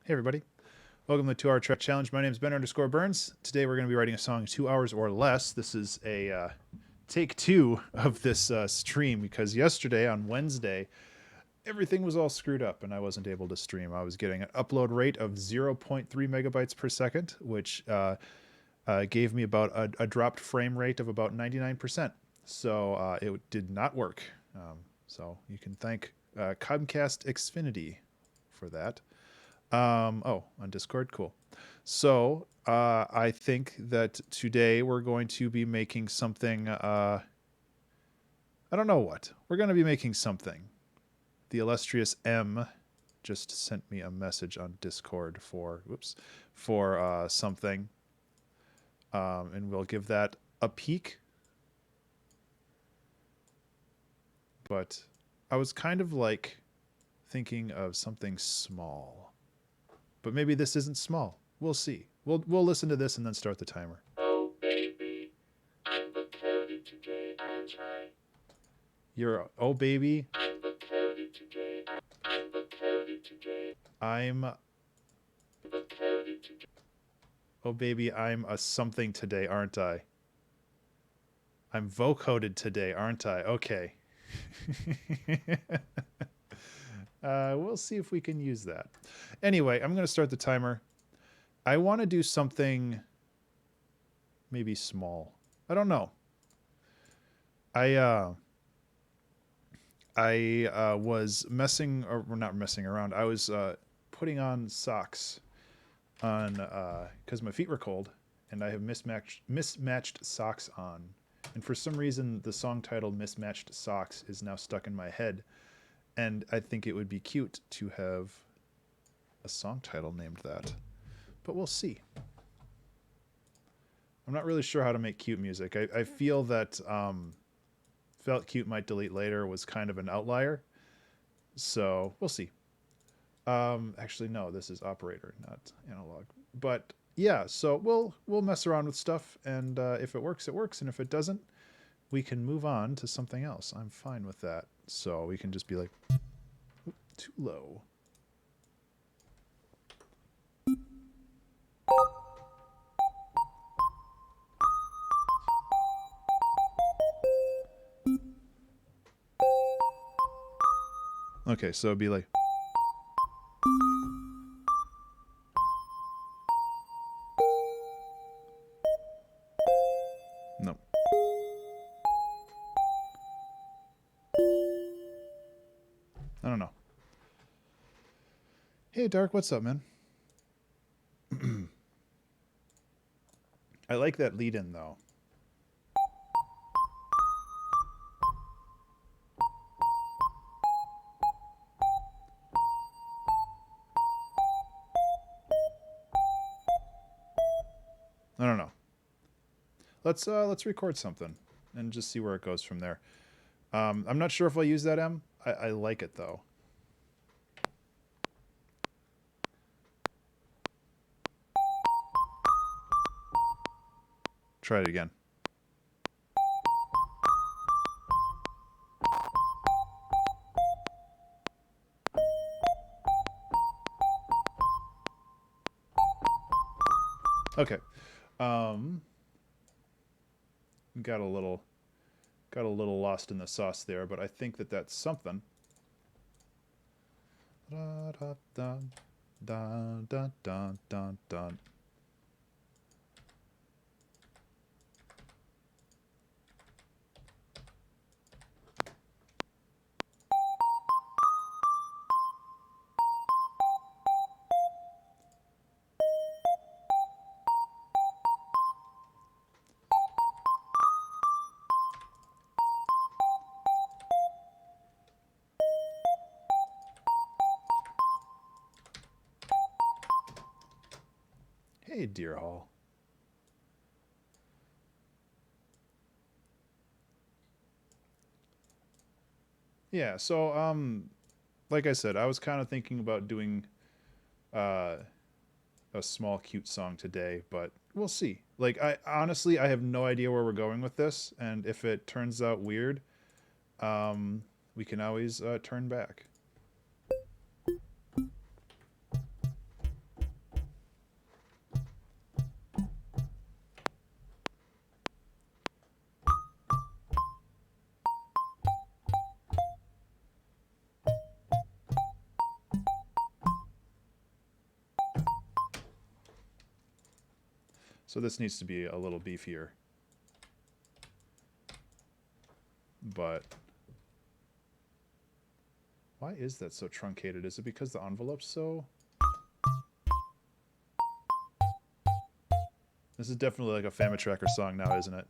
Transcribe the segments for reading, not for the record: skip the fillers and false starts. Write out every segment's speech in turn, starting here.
Hey everybody, welcome to the 2 Hour Track Challenge. My name is Ben_Burns. Today we're going to be writing a song 2 hours or less. This is a take two of this stream because yesterday on Wednesday, everything was all screwed up and I wasn't able to stream. I was getting an upload rate of 0.3 megabytes per second, which gave me about a dropped frame rate of about 99%. So it did not work. So you can thank Comcast Xfinity for that. Oh, on Discord, cool. So I think that today we're going to be making something. I don't know what we're going to be making something. The illustrious M just sent me a message on Discord for something, and we'll give that a peek. But I was kind of like thinking of something small. But maybe this isn't small. We'll see. We'll listen to this and then start the timer. Oh baby, I'm look today, aren't I? You're oh baby. I'm look today. I'm look today. I'm Look today. oh baby, I'm a something today, aren't I? I'm vocoded today, aren't I? Okay. We'll see if we can use that. Anyway, I'm going to start the timer. I want to do something maybe small. I don't know. I was messing or not messing around. I was putting on socks on because my feet were cold, and I have mismatched socks on. And for some reason, the song title "Mismatched Socks" is now stuck in my head, and I think it would be cute to have a song title named that. But we'll see. I'm not really sure how to make cute music. I feel that Felt Cute Might Delete Later was kind of an outlier. So we'll see. Actually, no, this is operator, not analog. But yeah, so we'll mess around with stuff, and if it works, it works, and if it doesn't, we can move on to something else. I'm fine with that. So we can just be like, too low. Okay, so it'd be like. No. I don't know. Hey, Dark, what's up, man? I like that lead in, though. I don't know. Let's record something and just see where it goes from there. I'm not sure if I'll use that M. I like it though. Try it again. Okay. Got a little lost in the sauce there, but I think that that's something. Da, da, da, da, da, da, da, da. Hey, Deer Hall. Yeah, so like I said, I was kind of thinking about doing uh a small cute song today, but we'll see. Like I honestly I have no idea where we're going with this, and if it turns out weird, we can always turn back. So this needs to be a little beefier. But why is that so truncated? Is it because the envelope's so... This is definitely like a Family Tracker song now, isn't it?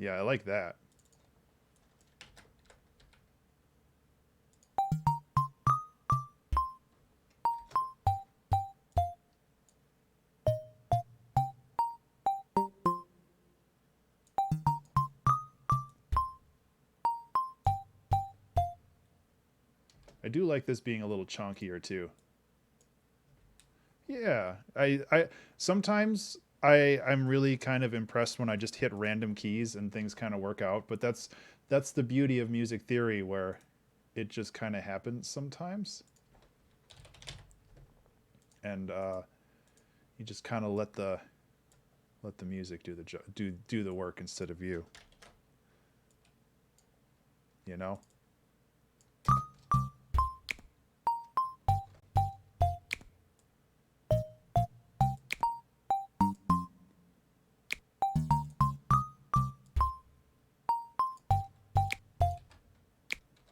Yeah, I like that. I do like this being a little chunkier too. Yeah, I sometimes I'm really kind of impressed when I just hit random keys and things kind of work out, but that's the beauty of music theory where it just kind of happens sometimes. And you just kind of let the music do do the work instead of you. You know?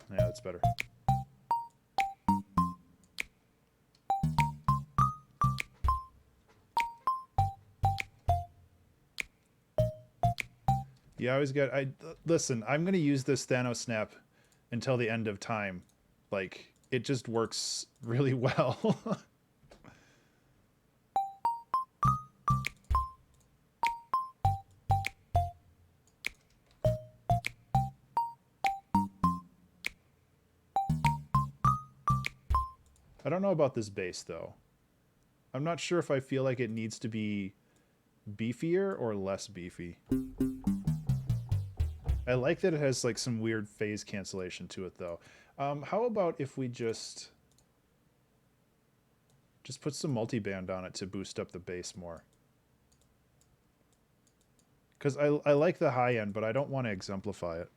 Yeah, that's better. Yeah, I always get. I listen. I'm gonna use this Thanos snap until the end of time. Like it just works really well. I don't know about this bass though. I'm not sure if I feel like it needs to be beefier or less beefy. I like that it has like some weird phase cancellation to it though. How about if we just put some multiband on it to boost up the bass more? Because I like the high end, but I don't want to exemplify it.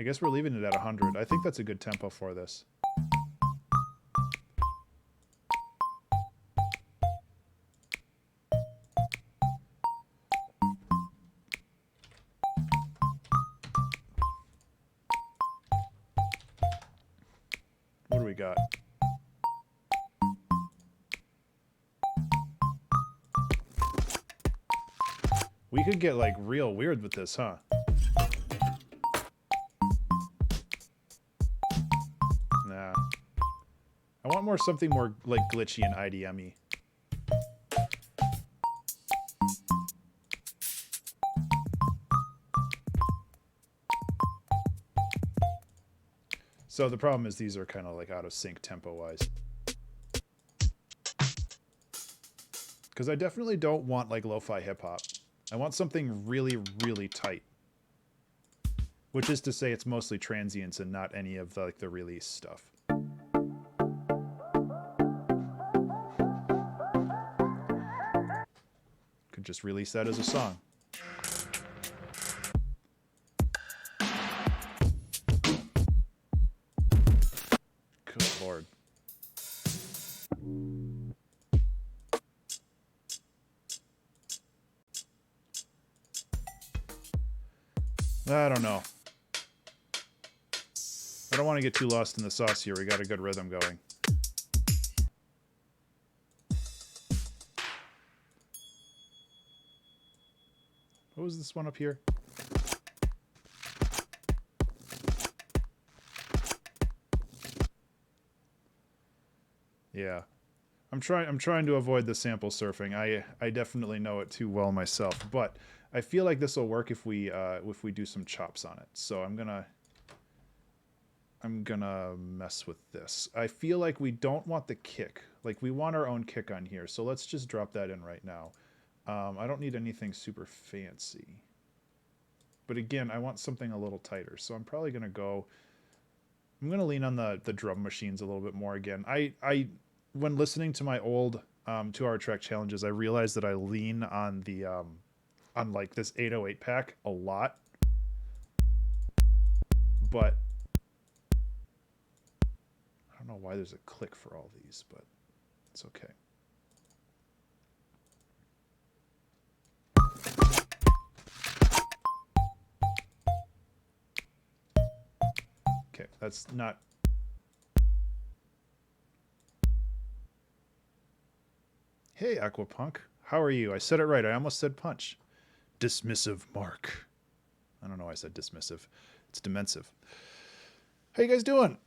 I guess we're leaving it at 100. I think that's a good tempo for this. What do we got? We could get like real weird with this, huh? Nah. I want something more like glitchy and IDM-y. So the problem is these are kind of like out of sync tempo-wise. Because I definitely don't want like lo-fi hip-hop. I want something really, really tight. Which is to say it's mostly transients and not any of the, like the release stuff. Could just release that as a song. Good lord. I don't know. I don't want to get too lost in the sauce here. We got a good rhythm going. What was this one up here? Yeah. I'm trying to avoid the sample surfing. I definitely know it too well myself, but I feel like this will work if we do some chops on it. So I'm gonna mess with this. I feel like we don't want the kick. Like we want our own kick on here. So let's just drop that in right now. I don't need anything super fancy. But again, I want something a little tighter. So I'm probably going to go... I'm going to lean on the drum machines a little bit more again. When listening to my old 2-hour track challenges, I realized that I lean on the on like this 808 pack a lot. But I don't know why there's a click for all these, but it's okay. Okay, that's not... Hey, Aquapunk. How are you? I said it right. I almost said punch. Dismissive Mark. I don't know why I said dismissive. It's dimensive. How you guys doing?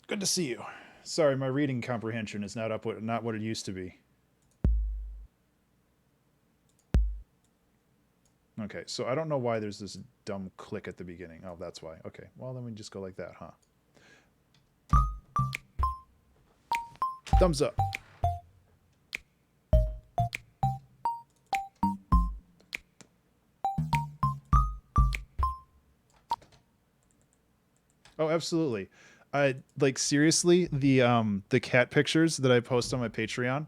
Good to see you. Sorry, my reading comprehension is not what it used to be. Okay, so I don't know why there's this dumb click at the beginning. Oh, that's why. Okay, well then we just go like that, huh? Thumbs up. Oh, absolutely. I like seriously the cat pictures that I post on my Patreon.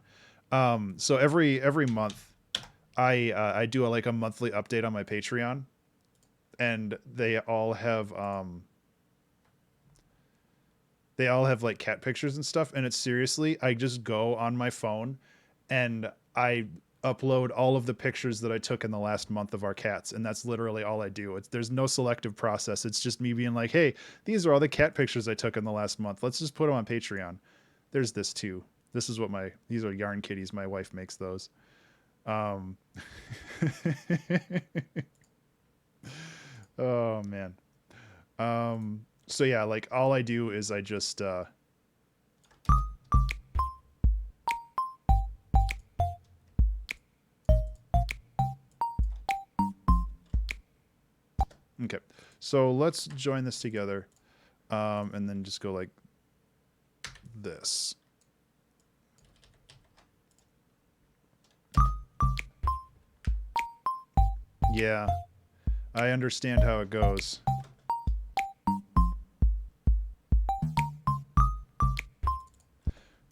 So every month I do like a monthly update on my Patreon, and they all have like cat pictures and stuff, and it's seriously, I just go on my phone and I upload all of the pictures that I took in the last month of our cats, and that's literally all I do. There's no selective process. It's just me being like, hey, these are all the cat pictures I took in the last month. Let's just put them on Patreon. There's this too. This is what these are yarn kitties. My wife makes those. Um, oh man. So yeah, like all I do is I just okay. So let's join this together, and then just go like this. Yeah, I understand how it goes.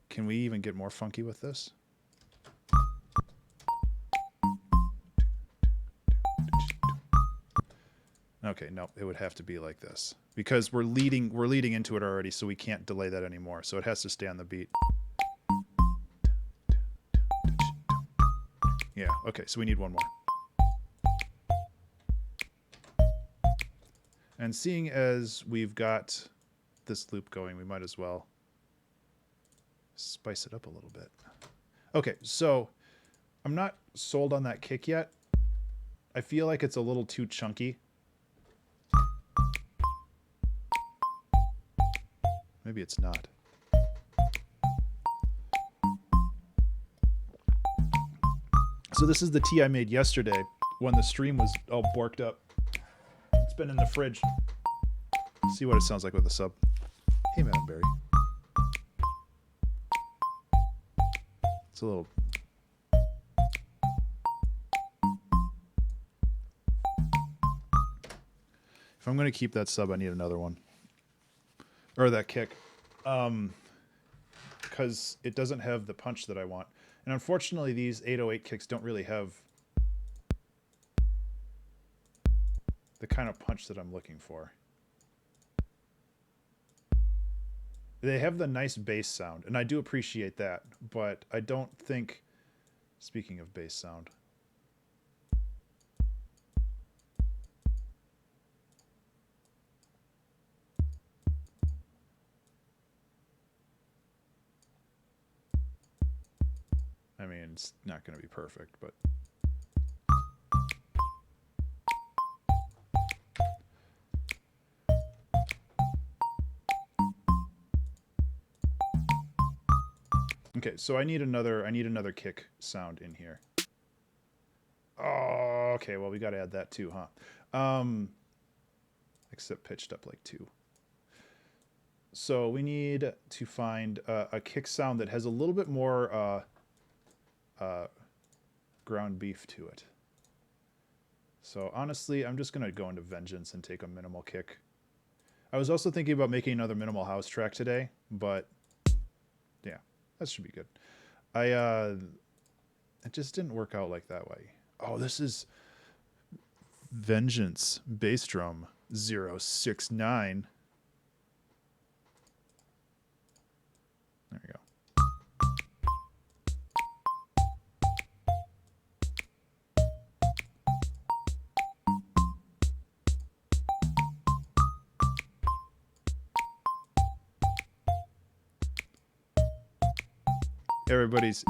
Can we even get more funky with this? Okay, no, it would have to be like this because we're leading into it already, so we can't delay that anymore. So it has to stay on the beat. Yeah, okay, so we need one more. And seeing as we've got this loop going, we might as well spice it up a little bit. Okay, so I'm not sold on that kick yet. I feel like it's a little too chunky. Maybe it's not. So this is the tea I made yesterday when the stream was all borked up. It's been in the fridge. See what it sounds like with a sub. Hey, Madam Berry. It's a little... If I'm going to keep that sub, I need another one. Or that kick. Because it doesn't have the punch that I want. And unfortunately, these 808 kicks don't really have the kind of punch that I'm looking for. They have the nice bass sound, and I do appreciate that, but I don't think... Speaking of bass sound... I mean, it's not going to be perfect, but... Okay, so I need another kick sound in here. Oh, okay, well we got to add that too, huh? Except pitched up like 2. So we need to find a kick sound that has a little bit more ground beef to it. So honestly, I'm just going to go into Vengeance and take a minimal kick. I was also thinking about making another minimal house track today, but yeah, that should be good. It just didn't work out like that way. Oh, this is Vengeance bass drum 069. There we go.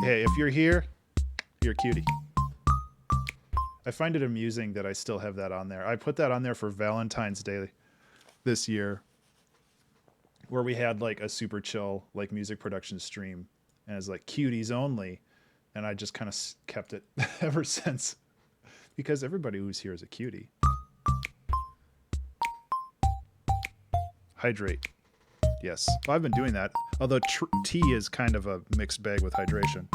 Hey, if you're here, you're a cutie. I find it amusing that I still have that on there. I put that on there for Valentine's Day this year, where we had like a super chill like music production stream, and it's like cuties only, and I just kind of kept it ever since, because everybody who's here is a cutie. Hydrate. Yes. Well, I've been doing that, although tea is kind of a mixed bag with hydration.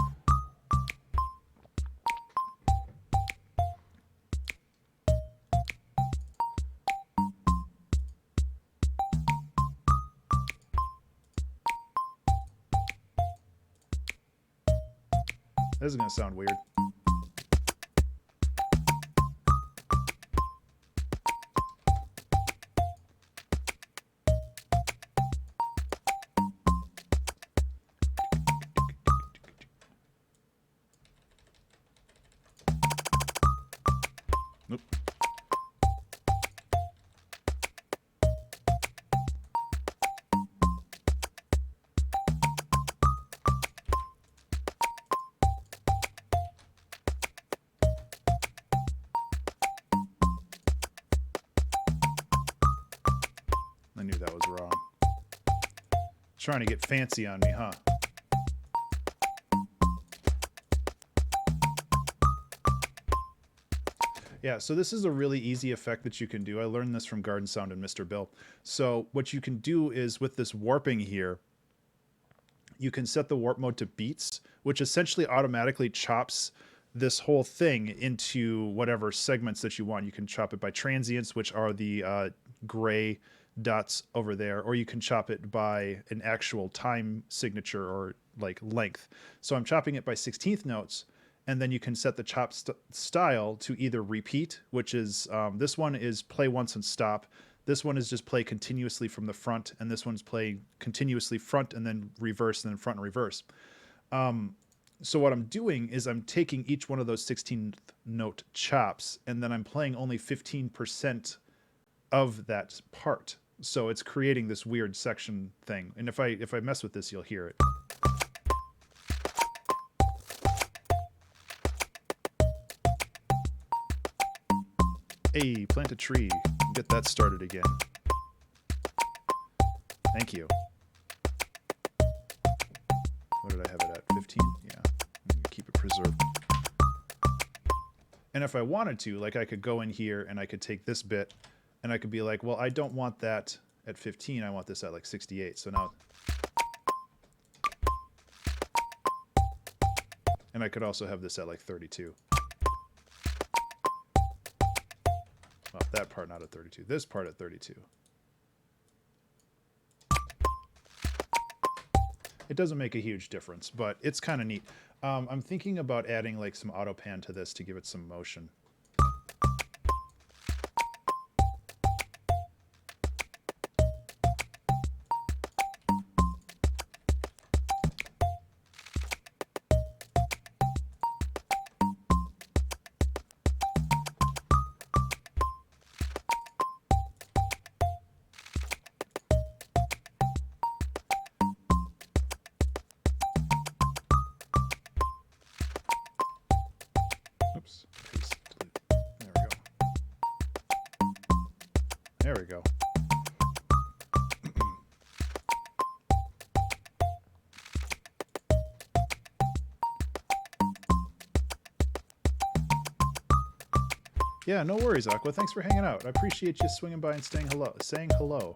This is going to sound weird. Nope. I knew that was wrong. Trying to get fancy on me, huh? Yeah, so this is a really easy effect that you can do. I learned this from Garden Sound and Mr. Bill. So what you can do is with this warping here, you can set the warp mode to beats, which essentially automatically chops this whole thing into whatever segments that you want. You can chop it by transients, which are the gray dots over there, or you can chop it by an actual time signature or like length. So I'm chopping it by 16th notes, and then you can set the chop style to either repeat, which is this one is play once and stop. This one is just play continuously from the front, and this one's play continuously front and then reverse and then front and reverse. So what I'm doing is I'm taking each one of those 16th note chops, and then I'm playing only 15% of that part. So it's creating this weird section thing. And if I mess with this, you'll hear it. Hey, plant a tree. Get that started again. Thank you. What did I have it at? 15? Yeah. I'm going to keep it preserved. And if I wanted to, like I could go in here and I could take this bit and I could be like, well, I don't want that at 15. I want this at like 68. So now... And I could also have this at like 32. Well, that part not at 32. This part at 32. It doesn't make a huge difference, but it's kind of neat. I'm thinking about adding like some auto pan to this to give it some motion. Oops, paste, delete. There we go. Yeah, no worries, Aqua. Thanks for hanging out. I appreciate you swinging by and saying hello.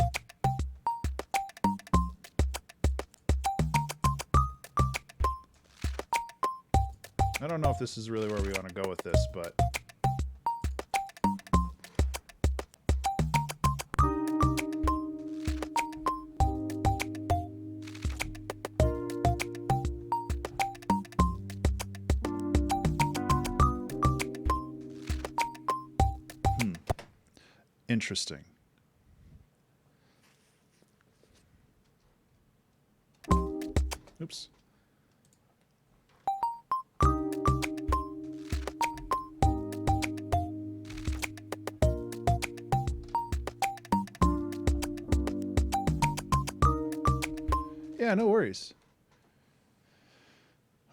I don't know if this is really where we want to go with this, but... Interesting. Oops. Yeah, no worries.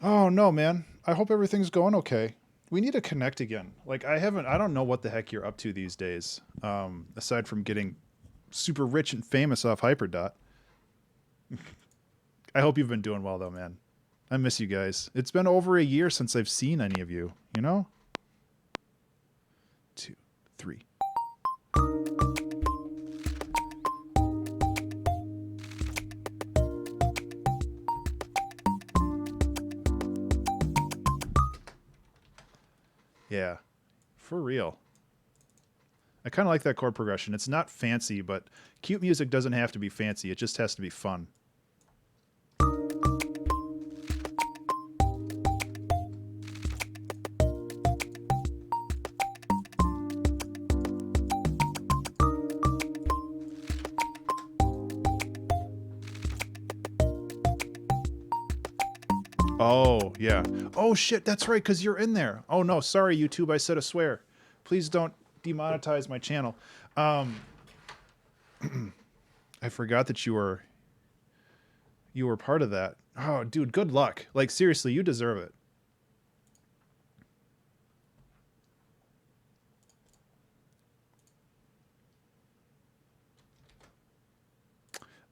Oh, no, man. I hope everything's going okay. We need to connect again. Like, I don't know what the heck you're up to these days, aside from getting super rich and famous off Hyperdot. I hope you've been doing well, though, man. I miss you guys. It's been over a year since I've seen any of you, you know? 2, 3. Yeah, for real. I kind of like that chord progression. It's not fancy, but cute music doesn't have to be fancy. It just has to be fun. Oh, yeah. Oh, shit, that's right, because you're in there. Oh, no, sorry, YouTube, I said a swear. Please don't demonetize my channel. I forgot that you were part of that. Oh, dude, good luck. Like, seriously, you deserve it.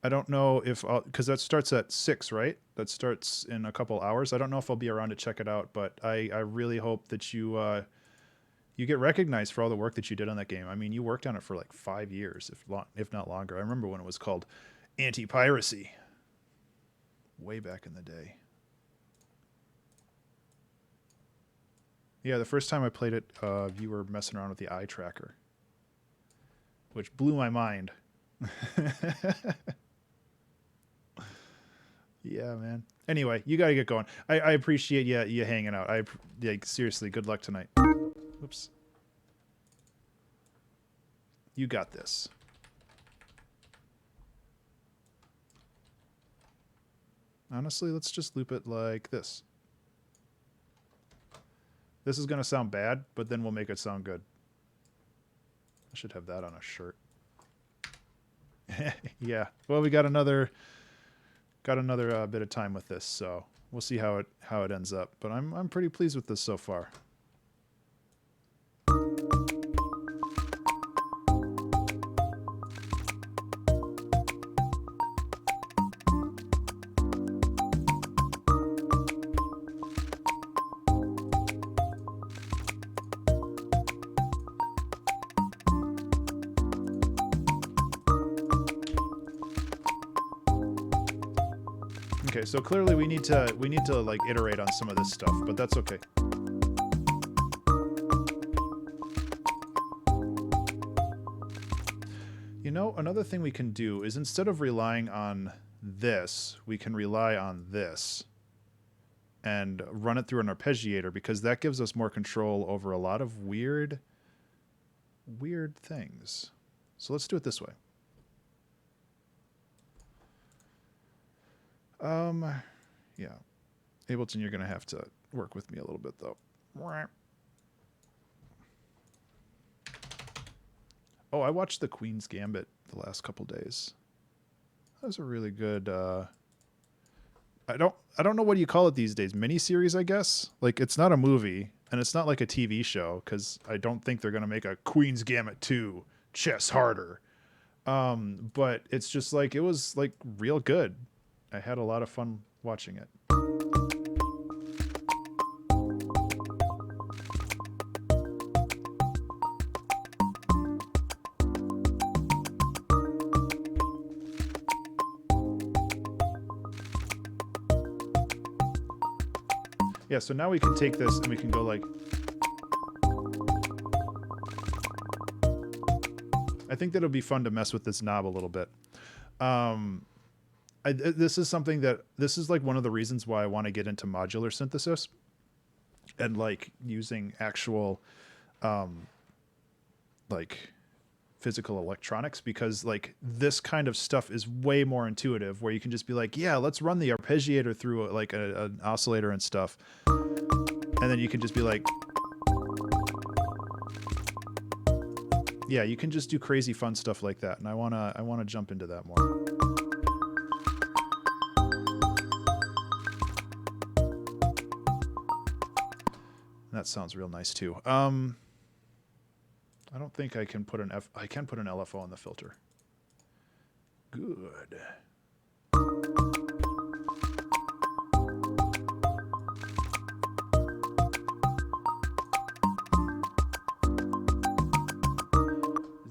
I don't know if I'll, because that starts at 6, right? That starts in a couple hours. I don't know if I'll be around to check it out, but I really hope that you you get recognized for all the work that you did on that game. I mean, you worked on it for like 5 years, if not longer. I remember when it was called Anti-Piracy, way back in the day. Yeah, the first time I played it, you were messing around with the eye tracker, which blew my mind. Yeah, man. Anyway, you got to get going. I appreciate you hanging out. Like, seriously, good luck tonight. Oops. You got this. Honestly, let's just loop it like this. This is going to sound bad, but then we'll make it sound good. I should have that on a shirt. Yeah. Well, we got another bit of time with this, so we'll see how it ends up. But I'm pretty pleased with this so far. Okay, so clearly we need to like iterate on some of this stuff, but that's okay. You know, another thing we can do is instead of relying on this, we can rely on this and run it through an arpeggiator, because that gives us more control over a lot of weird things. So let's do it this way. Yeah. Ableton, you're going to have to work with me a little bit, though. Oh, I watched The Queen's Gambit the last couple days. That was a really good, I don't know what you call it these days. Miniseries, I guess? Like, it's not a movie, and it's not like a TV show, because I don't think they're going to make a Queen's Gambit 2 Chess Harder. But it's just like, it was, like, real good. I had a lot of fun watching it. Yeah, so now we can take this and we can go like... I think that it'll be fun to mess with this knob a little bit. This is something that... This is like one of the reasons why I want to get into modular synthesis. And like using actual... like physical electronics, because like this kind of stuff is way more intuitive, where you can just be like, yeah, let's run the arpeggiator through like an oscillator and stuff, and then you can just be like, yeah, you can just do crazy fun stuff like that. And I wanna jump into that more. That sounds real nice too. I don't think I can put I can put an LFO on the filter. Good.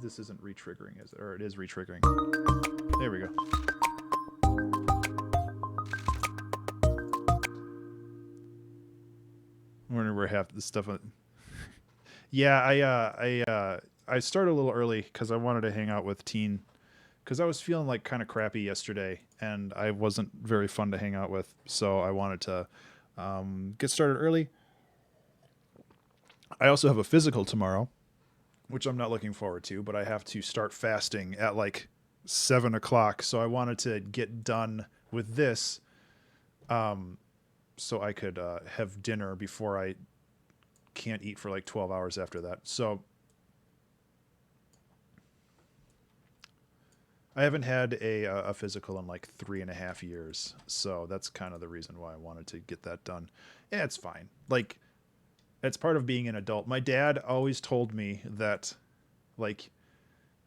This isn't re-triggering, is it? Or it is re-triggering. There we go. I wonder where half the stuff... Yeah, I started a little early because I wanted to hang out with Teen, because I was feeling like kind of crappy yesterday and I wasn't very fun to hang out with, so I wanted to get started early. I also have a physical tomorrow, which I'm not looking forward to, but I have to start fasting at like 7 o'clock, so I wanted to get done with this so I could have dinner before I can't eat for like 12 hours after that. So I haven't had a physical in like 3.5 years. So that's kind of the reason why I wanted to get that done. Yeah, it's fine. Like, it's part of being an adult. My dad always told me that like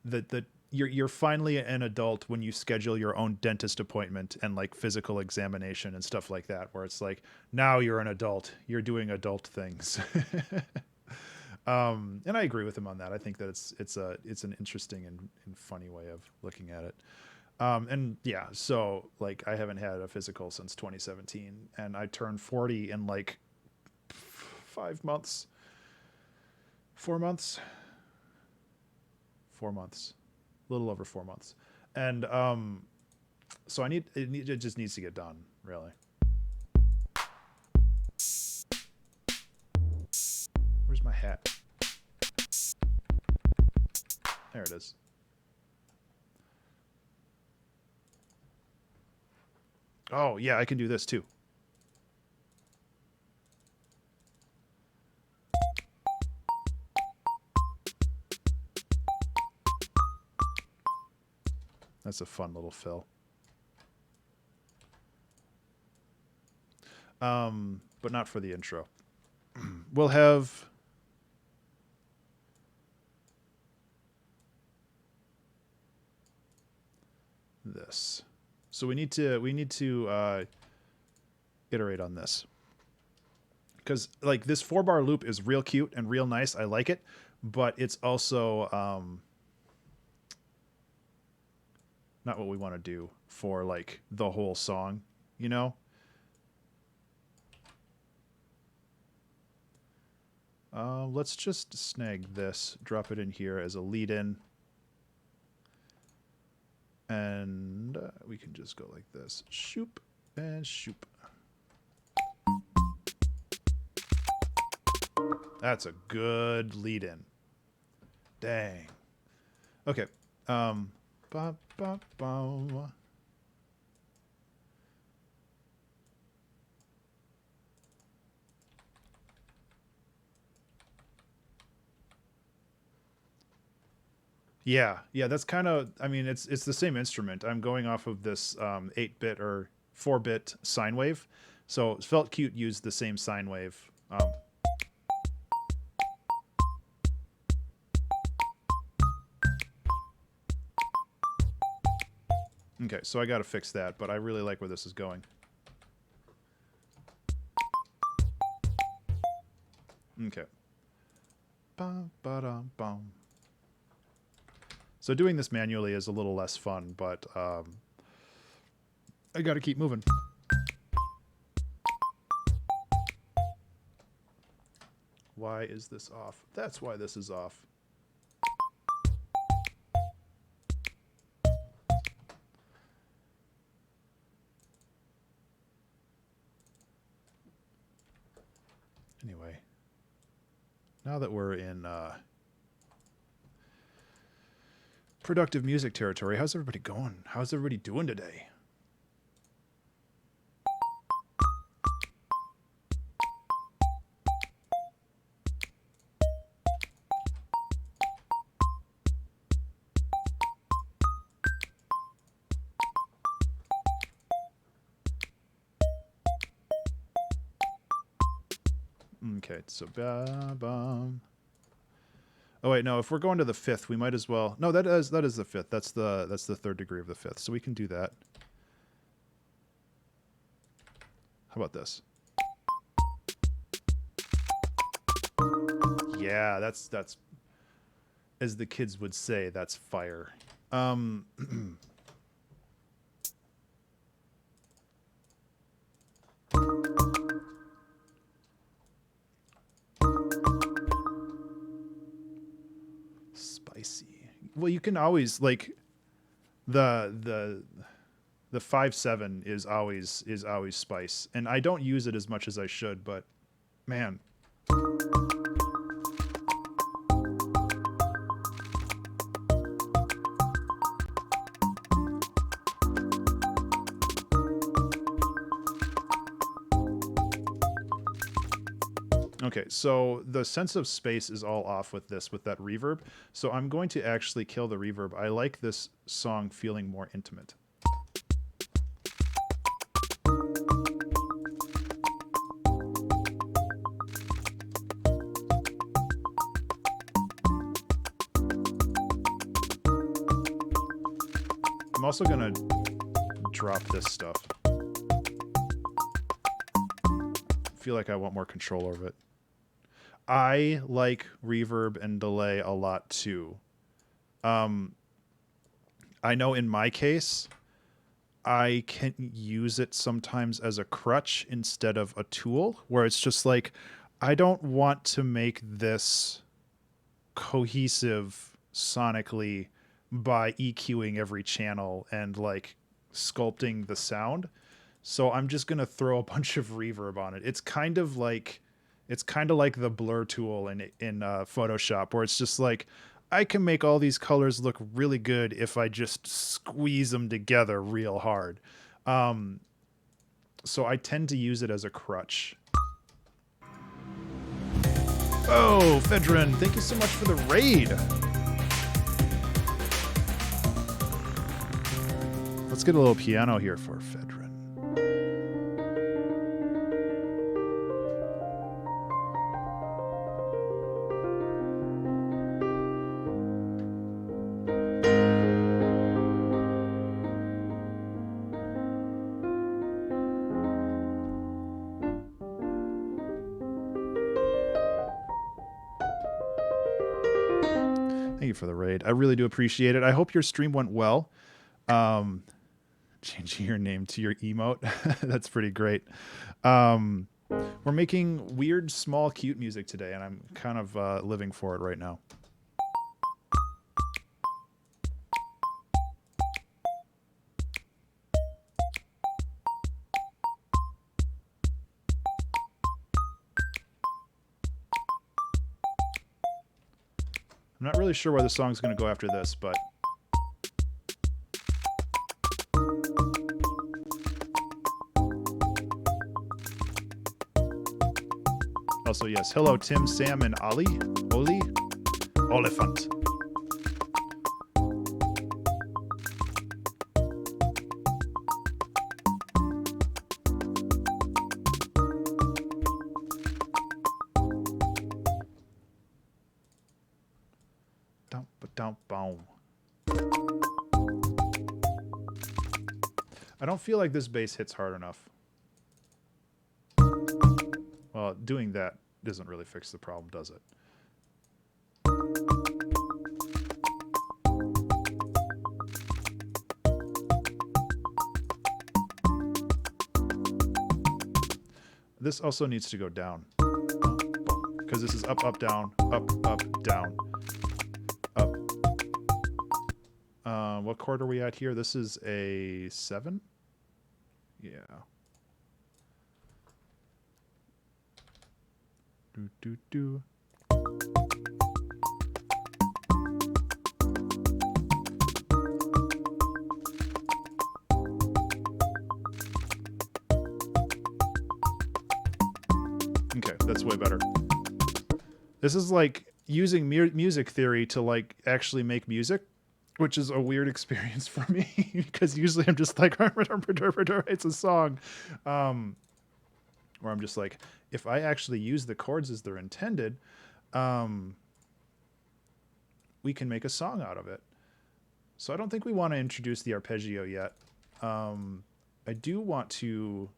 that you're finally an adult when you schedule your own dentist appointment and like physical examination and stuff like that, where it's like, now you're an adult, you're doing adult things. And I agree with him on that. I think that it's an interesting and funny way of looking at it. And yeah, so like I haven't had a physical since 2017, and I turned 40 in like 5 months, 4 months, 4 months, a little over 4 months. And so it just needs to get done, really. Where's my hat? There it is. Oh yeah, I can do this too. That's a fun little fill. But not for the intro. We'll have this. So we need to iterate on this, because like this 4-bar loop is real cute and real nice. I like it, but it's also not what we want to do for like the whole song, you know? Let's just snag this, drop it in here as a lead in. And we can just go like this. Shoop and shoop. That's a good lead in. Dang. Okay. Ba, ba, ba. Yeah, that's kind of, I mean, it's the same instrument. I'm going off of this 8-bit or 4-bit sine wave. So Felt Cute used the same sine wave. Okay, so I got to fix that, but I really like where this is going. Okay. Bum, ba-dum, bum. So doing this manually is a little less fun, but I got to keep moving. Why is this off? That's why this is off. Anyway, now that we're in productive music territory, how's everybody going? How's everybody doing today? Okay, so bum. Oh wait, no. If we're going to the fifth, we might as well. No, that is the fifth. That's the third degree of the fifth. So we can do that. How about this? Yeah, that's as the kids would say, that's fire. Spicy. Well, you can always like the 5.7 is always spice, and I don't use it as much as I should, but man. Okay, so the sense of space is all off with this, with that reverb. So I'm going to actually kill the reverb. I like this song feeling more intimate. I'm also going to drop this stuff. I feel like I want more control over it. I like reverb and delay a lot too. I know in my case, I can use it sometimes as a crutch instead of a tool, where it's just like, I don't want to make this cohesive sonically by EQing every channel and like sculpting the sound. So I'm just going to throw a bunch of reverb on it. It's kind of like the blur tool in Photoshop, where it's just like, I can make all these colors look really good if I just squeeze them together real hard. So I tend to use it as a crutch. Oh, Fedrin, thank you so much for the raid. Let's get a little piano here for Fedrin. Thank you for the raid. I really do appreciate it. I hope your stream went well. Changing your name to your emote. That's pretty great. We're making weird, small, cute music today, and I'm kind of living for it right now. I'm not really sure where the song's going to go after this, but... Also, yes, hello, Tim, Sam, and Oli. Oliphant. I don't feel like this bass hits hard enough. Well, doing that doesn't really fix the problem, does it? This also needs to go down. because this is up, up, down, down, up. What chord are we at here? This is a 7? Yeah. Do, do, do. Okay, that's way better. This is like using music theory to like actually make music, which is a weird experience for me because usually I'm just like, it's a song. Where I'm just like, if I actually use the chords as they're intended, we can make a song out of it. So I don't think we want to introduce the arpeggio yet. I do want to...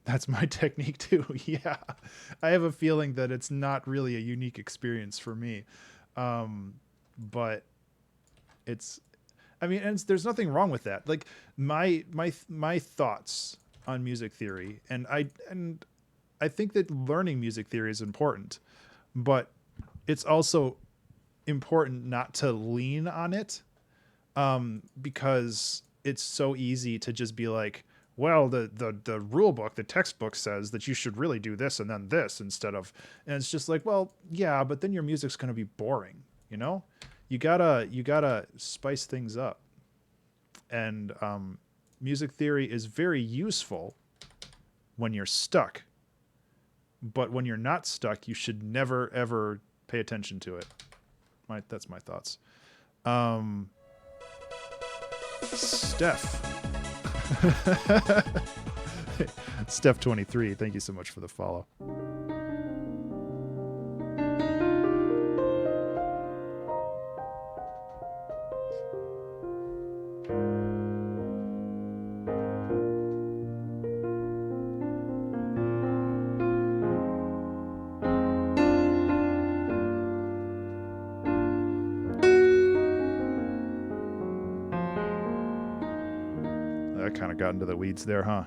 That's my technique too. Yeah. I have a feeling that it's not really a unique experience for me. But it's... I mean, and there's nothing wrong with that. Like my thoughts on music theory, and I think that learning music theory is important, but it's also important not to lean on it, because it's so easy to just be like, well, the rule book, the textbook says that you should really do this and then this instead of, and it's just like, well, yeah, but then your music's going to be boring, you know? You gotta spice things up. And music theory is very useful when you're stuck, but when you're not stuck, you should never ever pay attention to it. That's my thoughts. Steph. Steph 23, thank you so much for the follow. That kind of got into the weeds there, huh?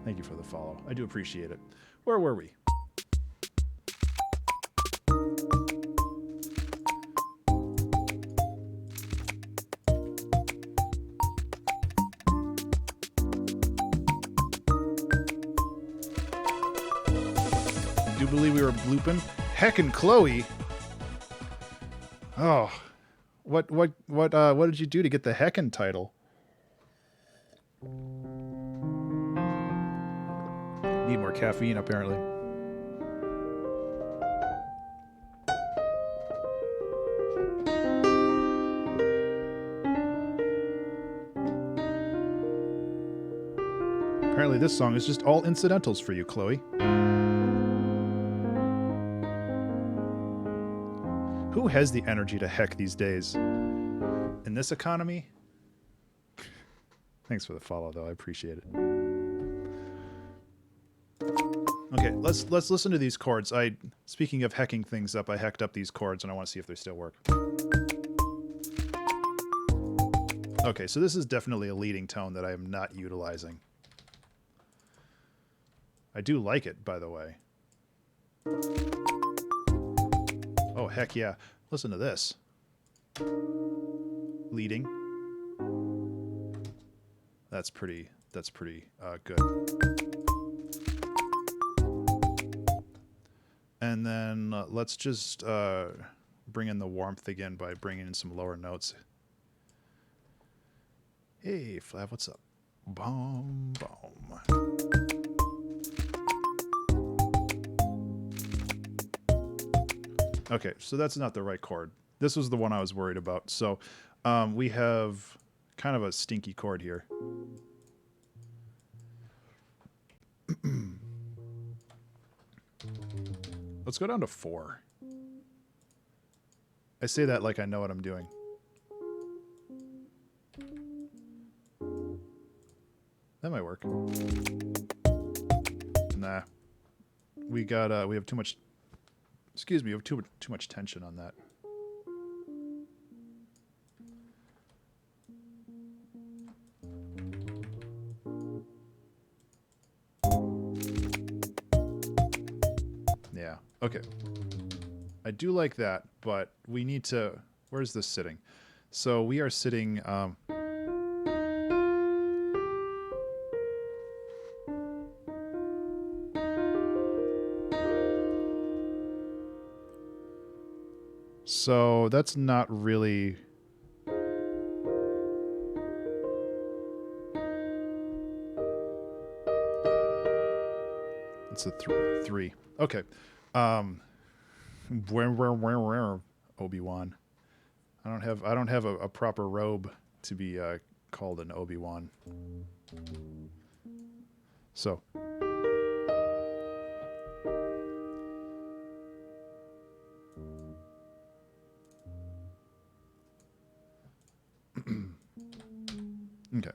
Thank you for the follow. I do appreciate it. Where were we? I do believe we were blooping. Heckin' Chloe. Oh, what did you do to get the Heckin' title? Need more caffeine, apparently. Apparently this song is just all incidentals for you, Chloe. Who has the energy to heck these days? In this economy? Thanks for the follow, though. I appreciate it. Okay, let's listen to these chords. Speaking of hecking things up, I hecked up these chords, and I want to see if they still work. Okay, so this is definitely a leading tone that I am not utilizing. I do like it, by the way. Oh, heck yeah. Listen to this. Leading. That's pretty good. And then let's just bring in the warmth again by bringing in some lower notes. Hey, Flav, what's up? Boom, boom. Okay, so that's not the right chord. This was the one I was worried about. So we have kind of a stinky chord here. Let's go down to 4. I say that like I know what I'm doing. That might work. Nah. We have too much... Excuse me, we have too much tension on that. Okay. I do like that, but we need to... Where's this sitting? So we are sitting... so that's not really... It's a three. Okay. Where Obi-Wan. I don't have a proper robe to be called an Obi-Wan. So okay.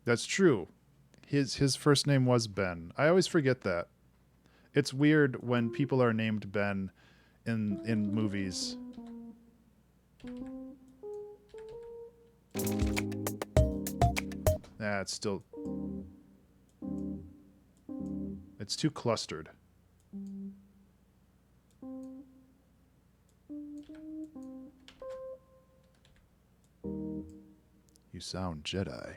That's true. His first name was Ben. I always forget that. It's weird when people are named Ben in movies. It's still... It's too clustered. You sound Jedi.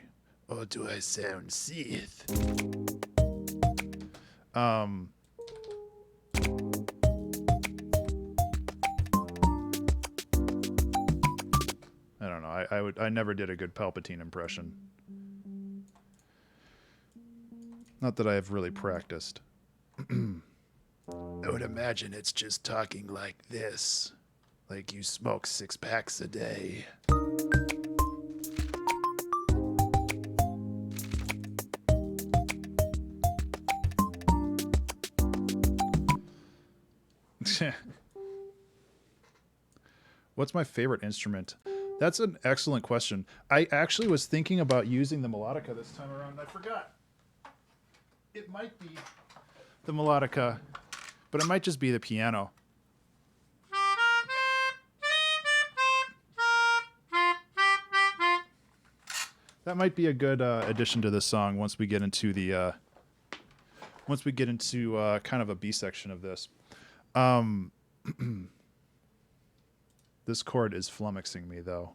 Or do I sound Sith? I don't know. I never did a good Palpatine impression. Not that I have really practiced. I would imagine it's just talking like this. Like you smoke 6 packs a day. What's my favorite instrument? That's an excellent question. I actually was thinking about using the melodica this time around, and I forgot. It might be the melodica, but it might just be the piano. That might be a good addition to this song once we get into the kind of a B section of this. This chord is flummoxing me though.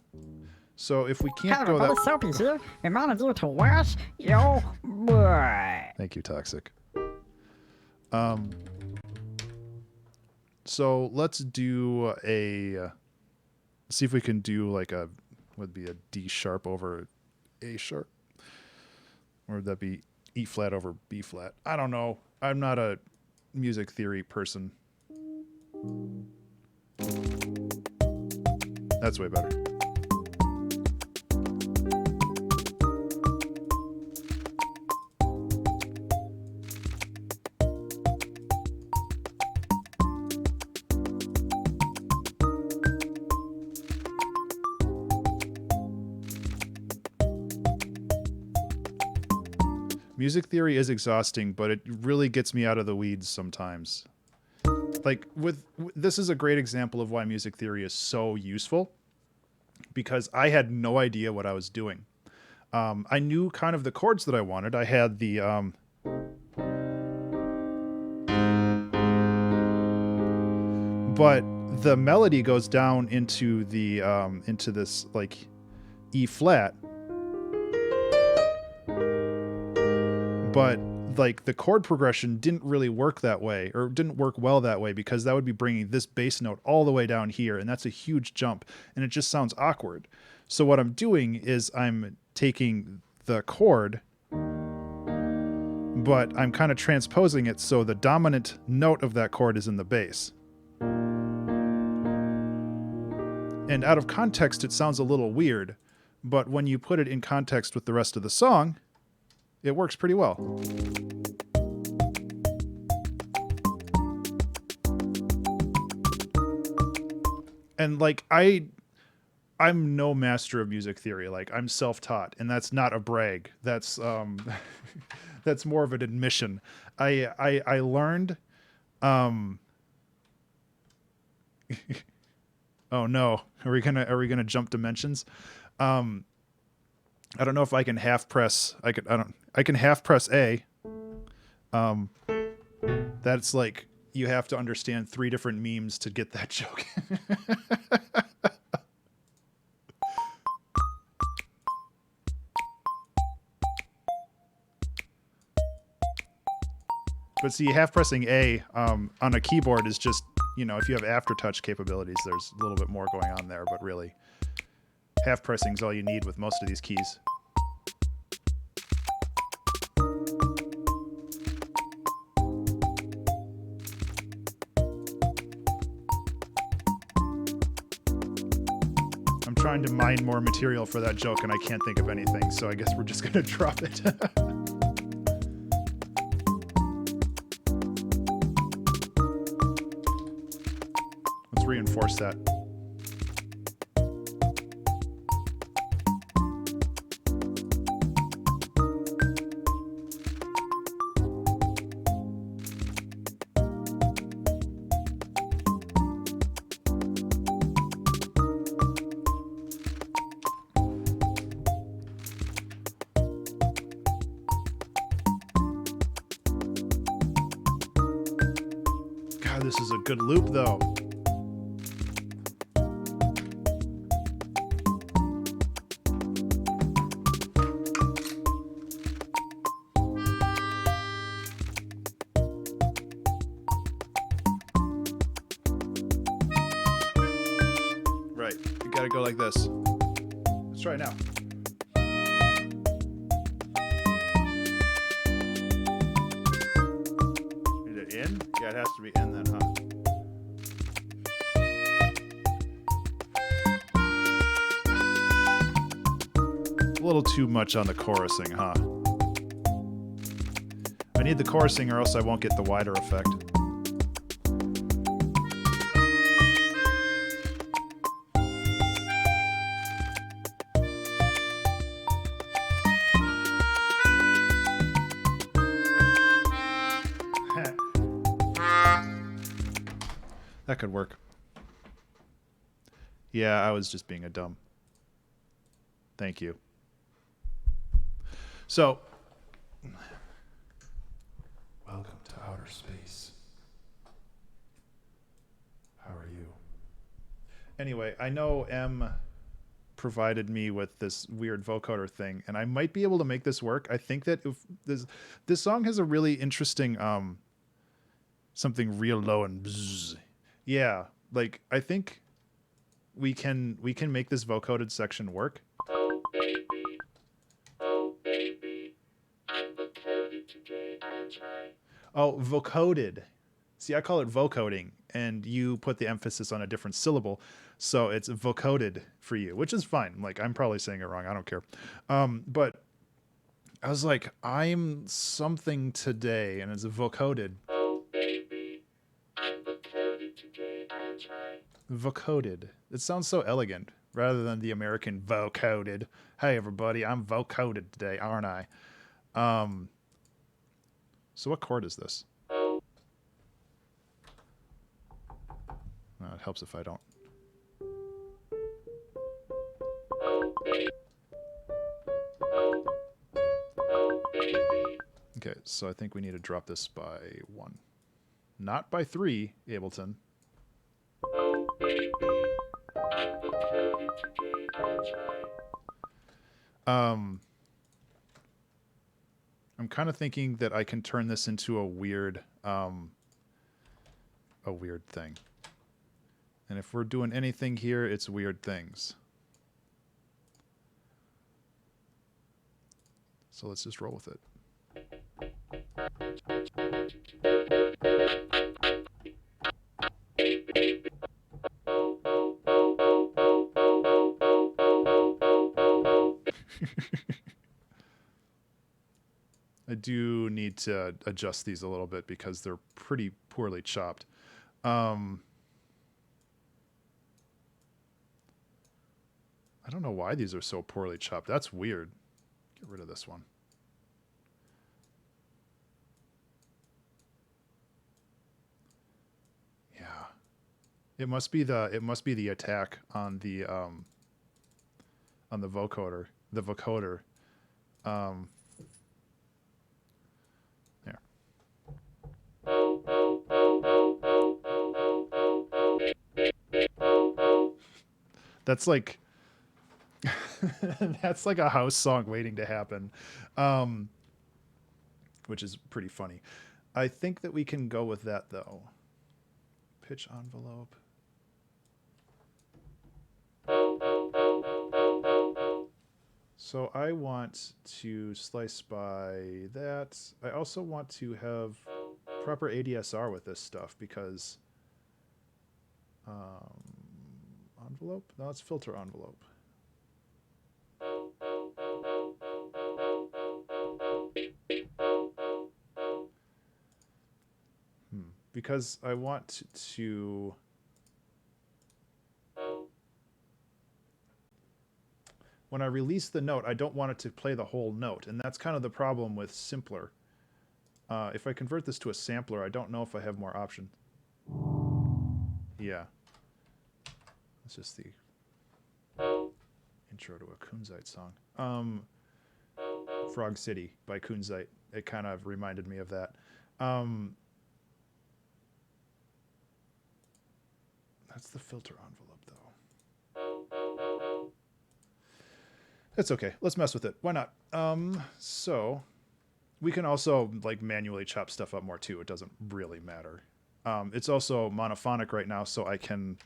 So if we can't go that... Soapy's here. Reminded you to wash your boy. Thank you, Toxic. So let's do a... see if we can do like a... would be a D sharp over A sharp? Or would that be E flat over B flat? I don't know. I'm not a music theory person. That's way better. Music theory is exhausting, but it really gets me out of the weeds sometimes. Like this is a great example of why music theory is so useful, because I had no idea what I was doing. I knew kind of the chords that I wanted. I had the but the melody goes down into the into this like E flat, but like the chord progression didn't really work that way, or didn't work well that way, because that would be bringing this bass note all the way down here, and that's a huge jump, and it just sounds awkward. So what I'm doing is I'm taking the chord, but I'm kind of transposing it so the dominant note of that chord is in the bass. And out of context, it sounds a little weird, but when you put it in context with the rest of the song, it works pretty well. And like I'm no master of music theory. Like I'm self-taught, and that's not a brag. That's that's more of an admission. I learned oh no. Are we gonna jump dimensions? I don't know if I can half press. I can half press A. That's like you have to understand 3 different memes to get that joke. But see, half pressing A on a keyboard is just, you know, if you have aftertouch capabilities, there's a little bit more going on there, but really, half pressing is all you need with most of these keys. I'm trying to mine more material for that joke and I can't think of anything, so I guess we're just gonna drop it. Let's reinforce that. God, this is a good loop though. Right, you gotta go like this. Let's try it now. Is it in? Yeah, it has to be in then, huh? A little too much on the chorusing, huh? I need the chorusing or else I won't get the wider effect. That could work. Yeah, I was just being a dumb. Thank you. So, welcome to outer space. How are you? Anyway, I know M provided me with this weird vocoder thing, and I might be able to make this work. I think that if this song has a really interesting something real low and bzzz. Yeah, like I think we can make this vocoded section work. Oh baby, I'm vocoded today. I try. Oh, vocoded. See, I call it vocoding, and you put the emphasis on a different syllable, so it's vocoded for you, which is fine. Like, I'm probably saying it wrong. I don't care. But I was like, I'm something today, and it's vocoded. Oh baby, I'm vocoded today. I try. Vocoded. It sounds so elegant, rather than the American vocoded. Hey, everybody, I'm vocoded today, aren't I? So what chord is this? Oh, It helps if I don't. oh baby. Oh baby. Okay, so I think we need to drop this by 1. Not by 3, Ableton. Oh baby, I'm vocoded today. I try. I'm kind of thinking that I can turn this into a weird thing. And if we're doing anything here, it's weird things. So let's just roll with it. I do need to adjust these a little bit because they're pretty poorly chopped. I don't know why these are so poorly chopped. That's weird. Get rid of this one. Yeah. It must be the attack on the vocoder. The vocoder. There. That's like that's like a house song waiting to happen, um, which is pretty funny. I think that we can go with that though. Pitch envelope. So I want to slice by that. I also want to have proper ADSR with this stuff because envelope? No, it's filter envelope. Because I want to when I release the note, I don't want it to play the whole note, and that's kind of the problem with Simpler. If I convert this to a sampler, I don't know if I have more options. Yeah. That's just the intro to a Kunzite song. Frog City by Kunzite. It kind of reminded me of that. That's the filter envelope, though. It's okay. Let's mess with it. Why not? So we can also like manually chop stuff up more too. It doesn't really matter. It's also monophonic right now, so I can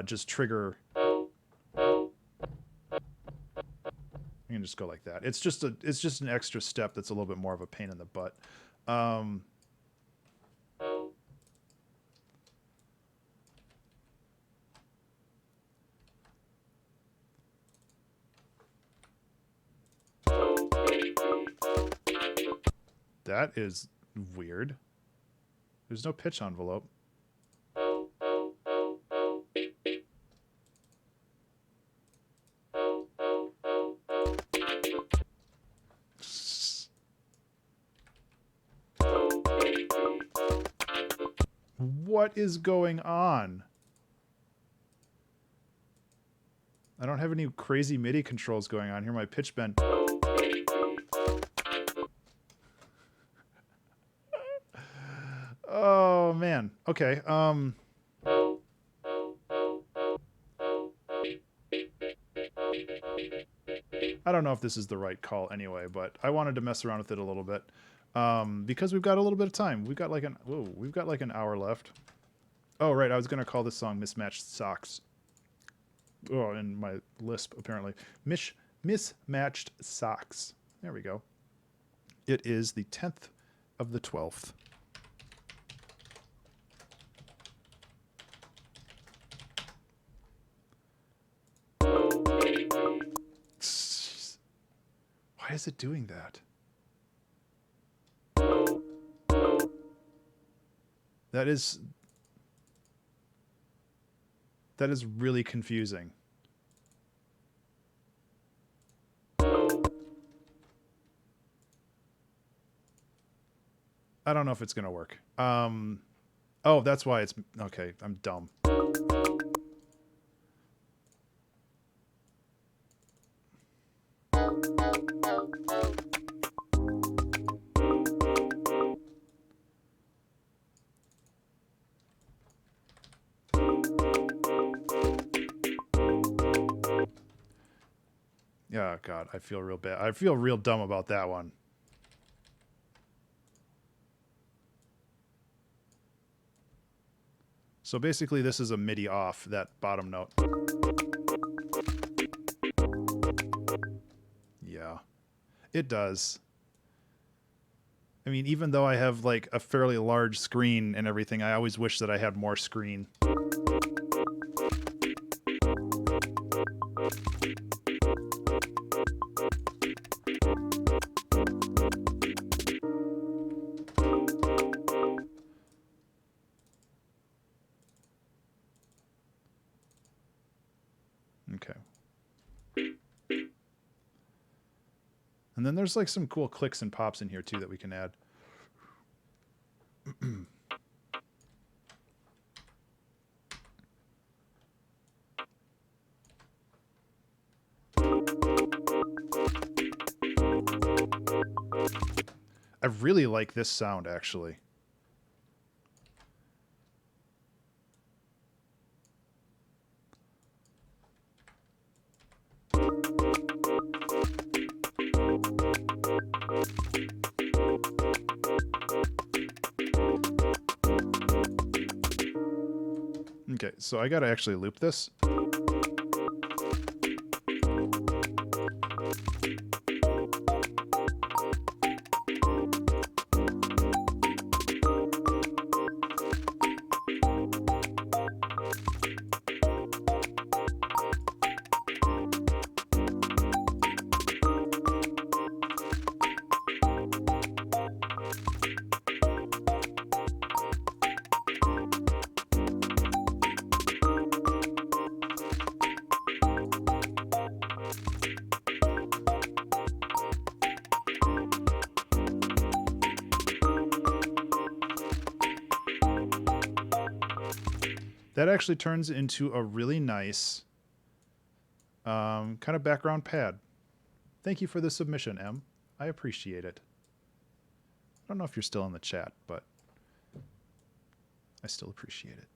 just trigger. I can just go like that. It's just an extra step that's a little bit more of a pain in the butt. That is weird. There's no pitch envelope. What is going on? I don't have any crazy MIDI controls going on here. My pitch bend. Oh man. Okay. I don't know if this is the right call anyway, but I wanted to mess around with it a little bit. Because we've got a little bit of time. We've got like an hour left. Oh right, I was gonna call this song Mismatched Socks. Oh, in my lisp apparently. Mismatched Socks. There we go. It is the 10th of the 12th. Why is it doing that? That is really confusing. I don't know if it's going to work. Oh, that's why it's... Okay, I'm dumb. Oh, God, I feel real bad. I feel real dumb about that one. So basically, this is a MIDI off, that bottom note. Yeah, it does. I mean, even though I have like a fairly large screen and everything, I always wish that I had more screen. Okay. And then there's like some cool clicks and pops in here too that we can add. I really like this sound actually. Okay, so I gotta actually loop this. That actually turns into a really nice kind of background pad. Thank you for the submission, Em. I appreciate it. I don't know if you're still in the chat, but I still appreciate it.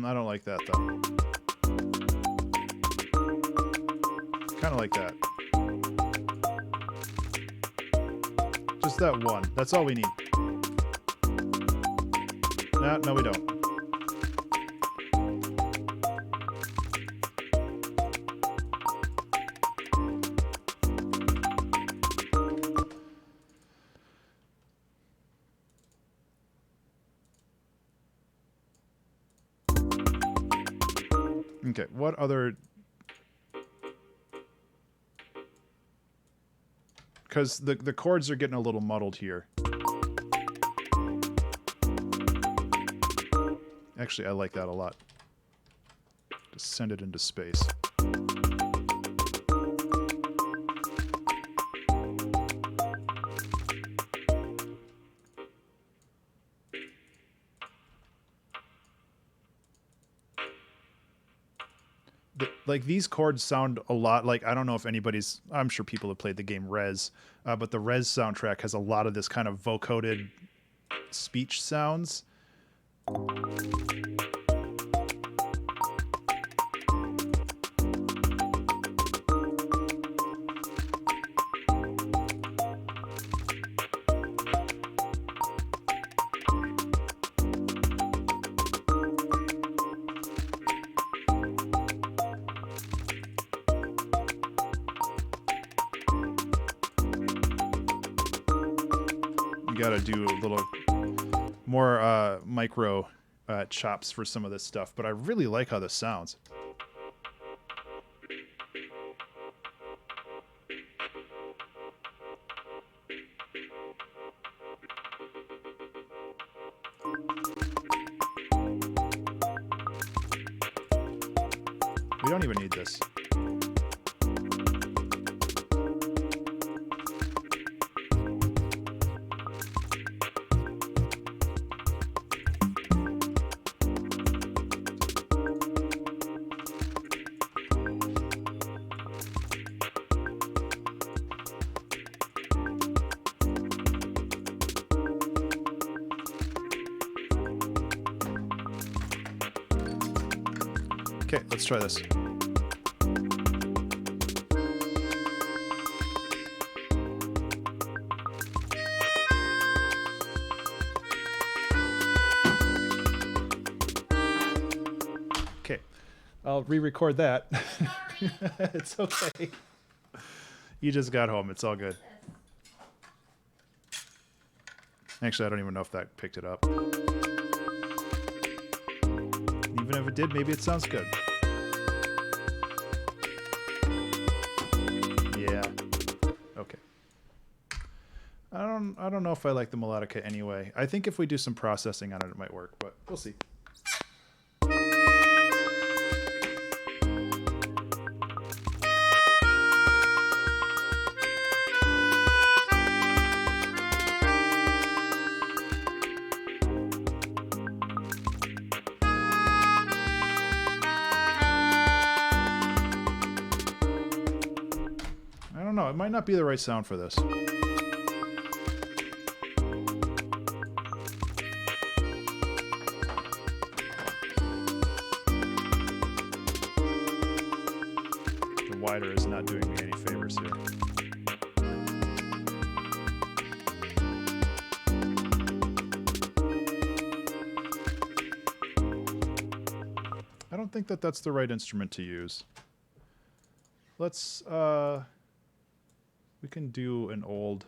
I don't like that, though. Kind of like that. Just that one. That's all we need. No, we don't. Okay, what other... Because the chords are getting a little muddled here. Actually, I like that a lot. Just send it into space. Like, these chords sound a lot like, I don't know if anybody's, I'm sure people have played the game Rez, but the Rez soundtrack has a lot of this kind of vocoded speech sounds. Got to do a little more micro chops for some of this stuff, but I really like how this sounds. We don't even need this. Okay, let's try this. Okay, I'll re-record that. It's okay. You just got home. It's all good. Actually, I don't even know if that picked it up. Even if it did, maybe it sounds good. Yeah. Okay. I don't know if I like the melodica anyway. I think if we do some processing on it, it might work, but we'll see. know. It might not be the right sound for this. The wider is not doing me any favors here. I don't think that that's the right instrument to use. Let's we can do an old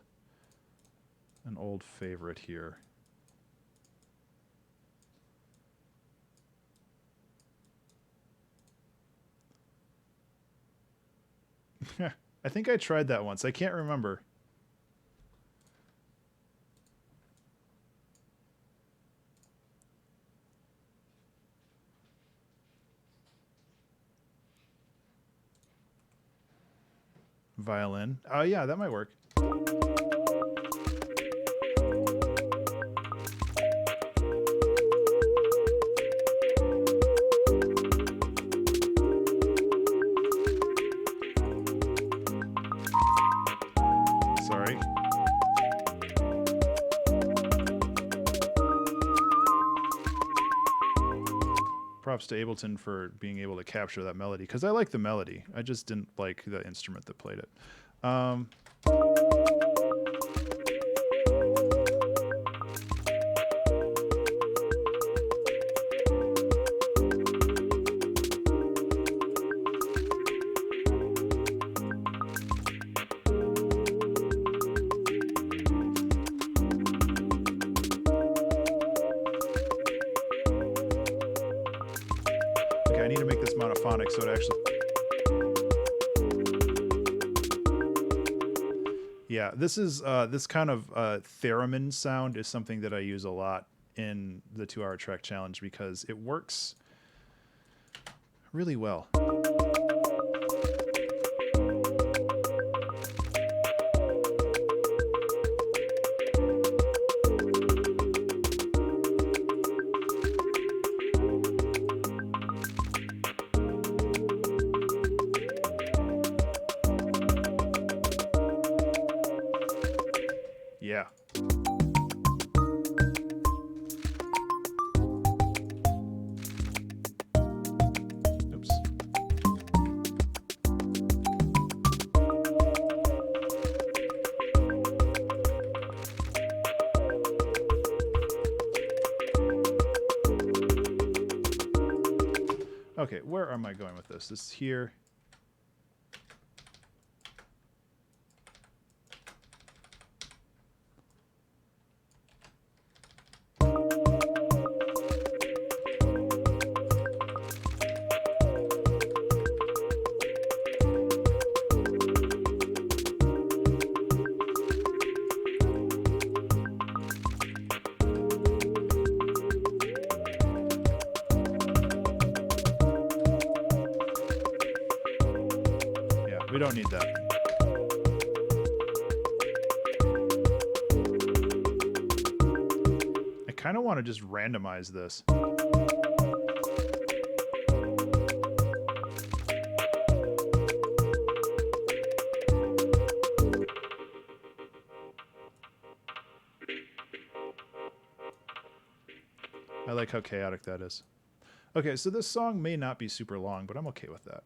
favorite here. I think I tried that once. I can't remember. Violin. Oh, yeah, that might work. Sorry. Props to Ableton for being able to capture that melody, because I like the melody. I just didn't like the instrument that played it. Okay, I need to make this monophonic so it actually... Yeah, this is this kind of theremin sound is something that I use a lot in the 2-hour track challenge because it works really well. Yeah. Oops. Okay, where am I going with this? This is here. We don't need that. I kind of want to just randomize this. I like how chaotic that is. Okay, so this song may not be super long, but I'm okay with that.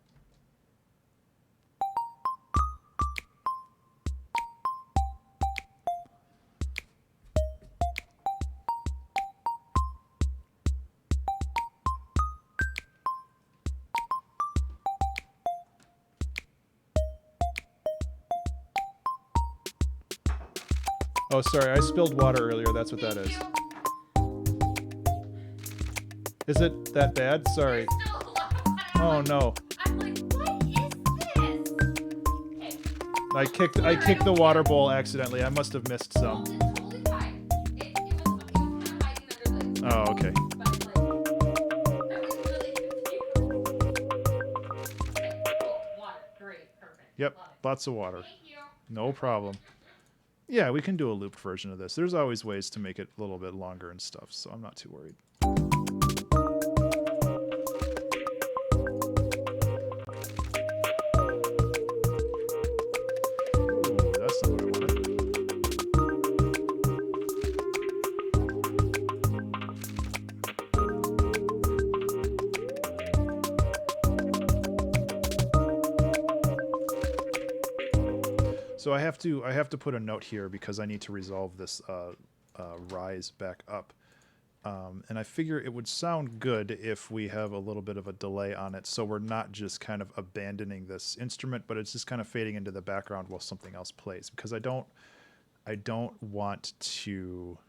Oh, sorry, I spilled water earlier. That's what that is. Is it that bad? Sorry. Oh no. I'm like, what is this? Okay. I kicked the water bowl accidentally. I must have missed some. It's totally fine. It was kind of hiding under the... Oh, okay. But it's like... I was really confused. Okay, cool. Water. Great. Perfect. Yep, Love it. lots of water. Thank you. No problem. Yeah, we can do a looped version of this. There's always ways to make it a little bit longer and stuff, so I'm not too worried. So I have to put a note here because I need to resolve this rise back up. And I figure it would sound good if we have a little bit of a delay on it, so we're not just kind of abandoning this instrument, but it's just kind of fading into the background while something else plays, because I don't want to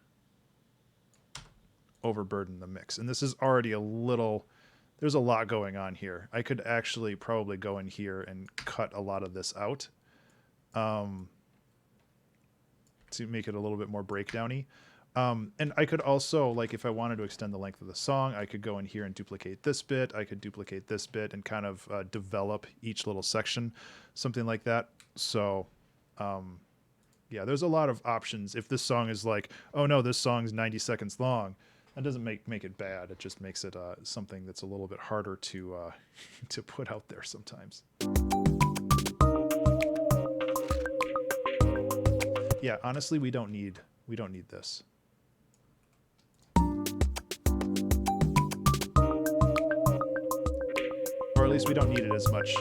overburden the mix. And this is already a little, there's a lot going on here. I could actually probably go in here and cut a lot of this out to make it a little bit more breakdowny. And I could also, like, if I wanted to extend the length of the song, I could go in here and duplicate this bit. I could duplicate this bit and kind of develop each little section, something like that. So, yeah, there's a lot of options. If this song is like, oh no, this song's 90 seconds long, that doesn't make it bad. It just makes it something that's a little bit harder to to put out there sometimes. Yeah, honestly, we don't need this. Or at least we don't need it as much.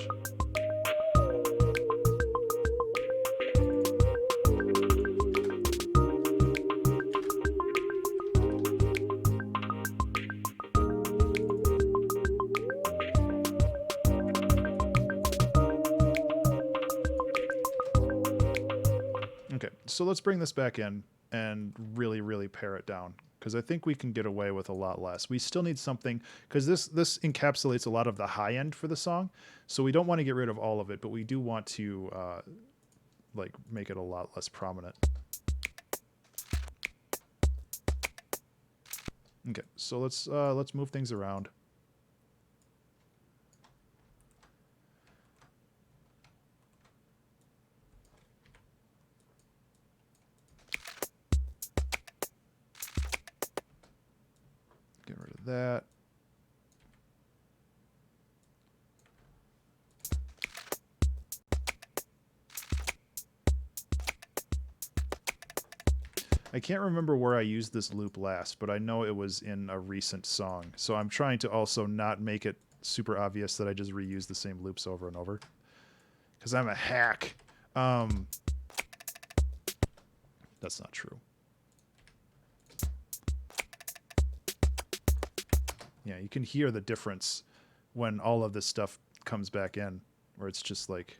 Okay, so let's bring this back in and really pare it down, because I think we can get away with a lot less. We still need something, because this encapsulates a lot of the high end for the song, so we don't want to get rid of all of it, but we do want to like make it a lot less prominent. Okay, so let's move things around. Get rid of that. I can't remember where I used this loop last, but I know it was in a recent song. So I'm trying to also not make it super obvious that I just reuse the same loops over and over, because I'm a hack. That's not true. Yeah, you can hear the difference when all of this stuff comes back in, where it's just like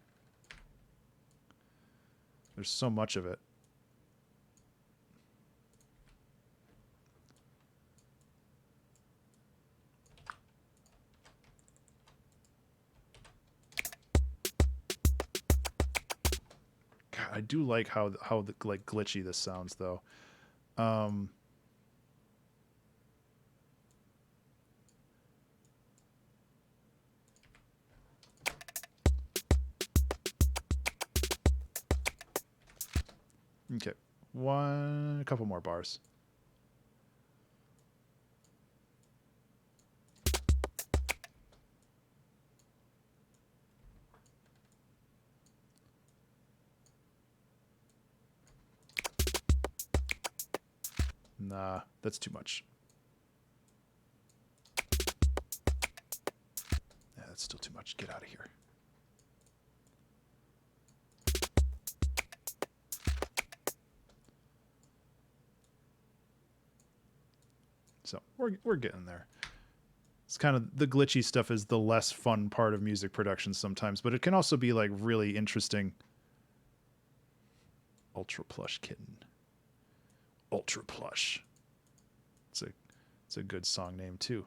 there's so much of it. God, I do like how like glitchy this sounds though. Okay, a couple more bars. Nah, that's too much. Yeah, that's still too much. Get out of here. So we're getting there. It's kind of the glitchy stuff is the less fun part of music production sometimes, but it can also be like really interesting. Ultra Plush Kitten. Ultra Plush. It's a good song name too.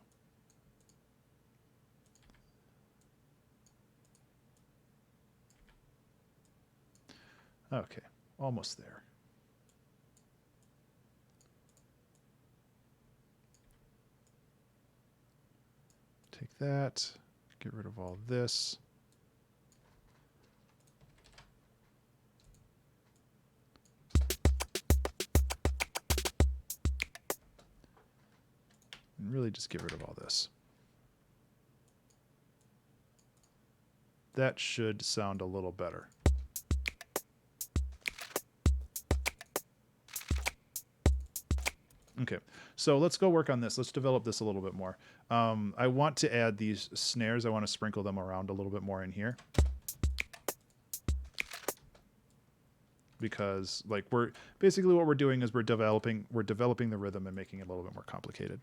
Okay, almost there. Take that, get rid of all this. And really just get rid of all this. That should sound a little better. Okay, so let's go work on this. Let's develop this a little bit more. I want to add these snares. I want to sprinkle them around a little bit more in here. because like we're basically what we're doing is we're developing the rhythm and making it a little bit more complicated.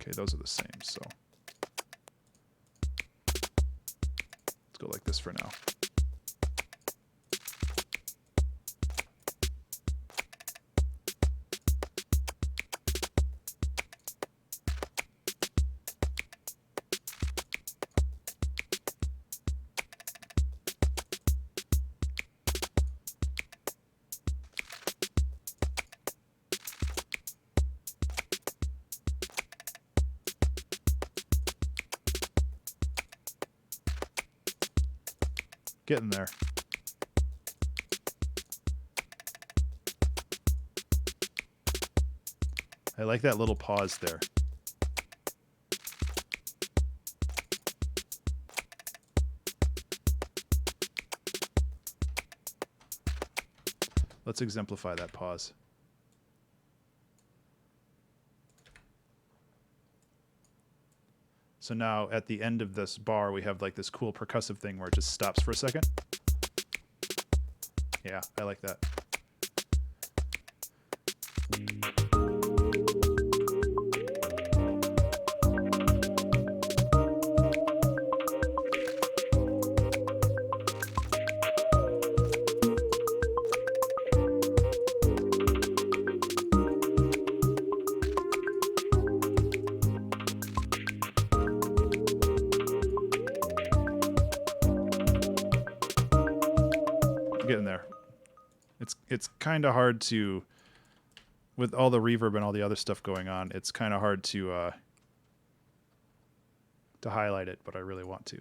Okay, those are the same, so let's go like this for now. Getting there. I like that little pause there. Let's exemplify that pause. So now at the end of this bar, we have like this cool percussive thing where it just stops for a second. Yeah, I like that. Getting there. It's kind of hard to, with all the reverb and all the other stuff going on, it's kind of hard to highlight it, but I really want to.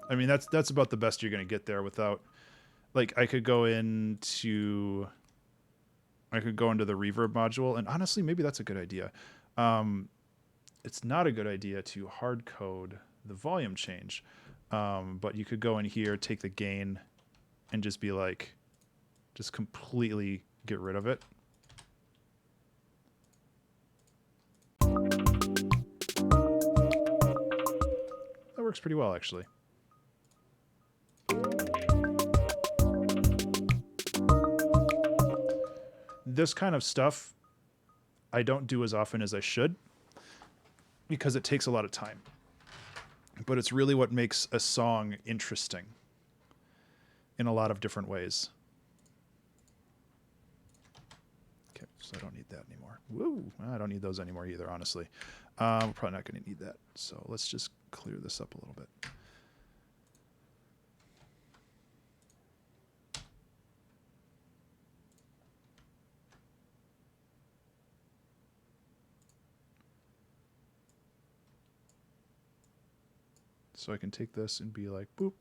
I mean, that's about the best you're going to get there without, like, I could go into the reverb module, and honestly, maybe that's a good idea. It's not a good idea to hard code the volume change, but you could go in here, take the gain, and just be like, just completely get rid of it. That works pretty well, actually. This kind of stuff I don't do as often as I should because it takes a lot of time. But it's really what makes a song interesting in a lot of different ways. Okay, so I don't need that anymore. Woo! I don't need those anymore either, honestly. We're probably not going to need that. So let's just clear this up a little bit. So I can take this and be like, boop.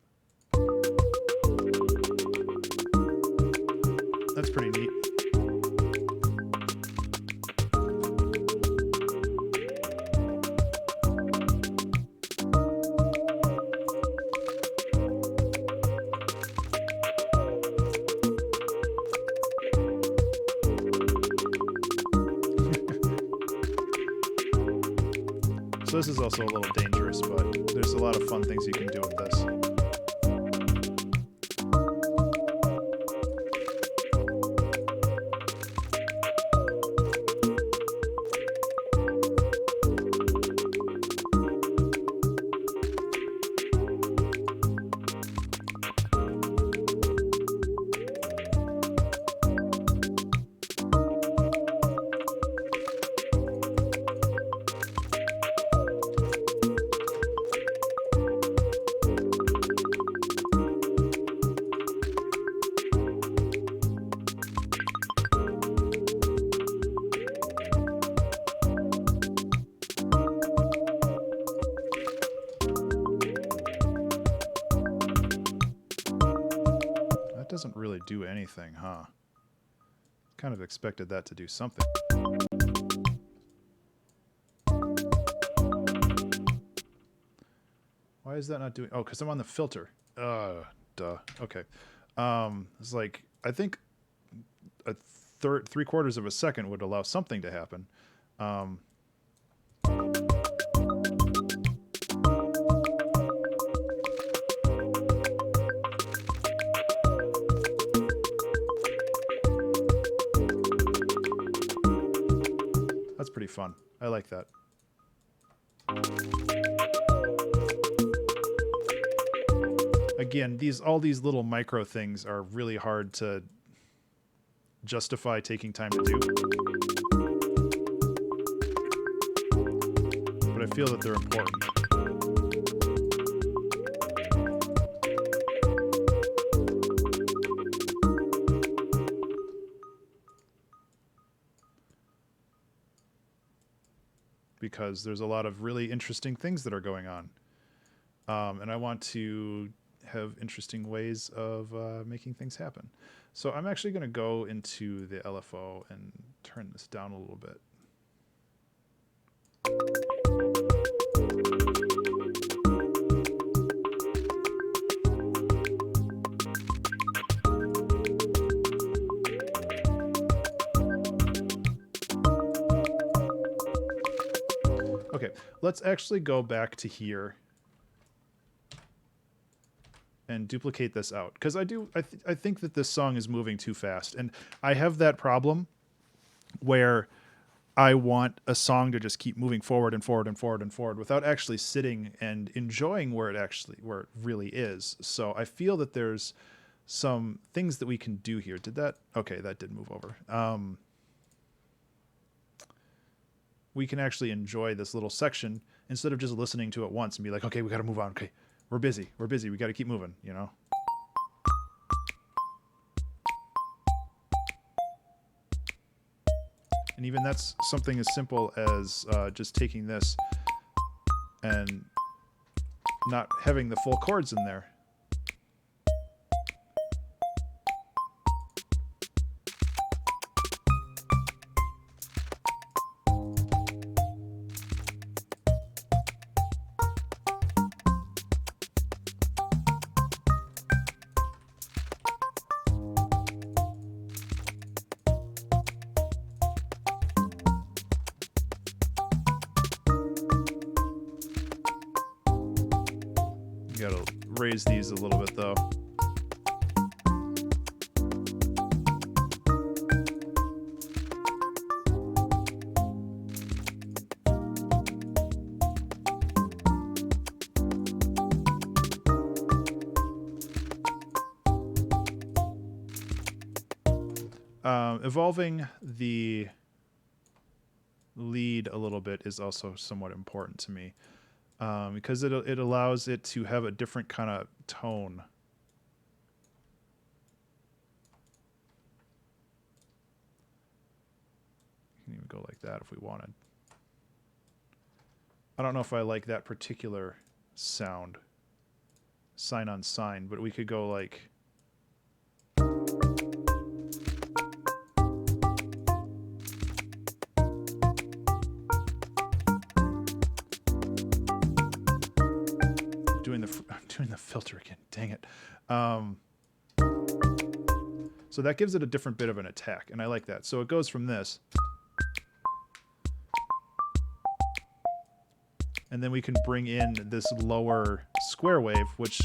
That's pretty neat. So this is also a little dangerous, but there's a lot of fun things you can do with this. doesn't really do anything, huh? Kind of expected that to do something. Why is that not doing... Oh, because I'm on the filter. Duh. Okay. It's like, I think a three-quarters of a second would allow something to happen. That's pretty fun. I like that. Again, all these little micro things are really hard to justify taking time to do. But I feel that they're important. Because there's a lot of really interesting things that are going on. And I want to have interesting ways of making things happen. So I'm actually going to go into the LFO and turn this down a little bit. Okay, let's actually go back to here and duplicate this out, because I think that this song is moving too fast, and I have that problem where I want a song to just keep moving forward and forward and forward and forward without actually sitting and enjoying where it really is. So I feel that there's some things that we can do here. Did that? Okay, that did move over. We can actually enjoy this little section instead of just listening to it once and be like, okay, we got to move on. Okay, we're busy. We got to keep moving, you know? And even that's something as simple as just taking this and not having the full chords in there. Gotta raise these a little bit though. Evolving the lead a little bit is also somewhat important to me. Because it allows it to have a different kind of tone. You can even go like that if we wanted. I don't know if I like that particular sound, sign on sign, but we could go like... I'm doing the filter again. Dang it. So that gives it a different bit of an attack, and I like that. So it goes from this, and then we can bring in this lower square wave, which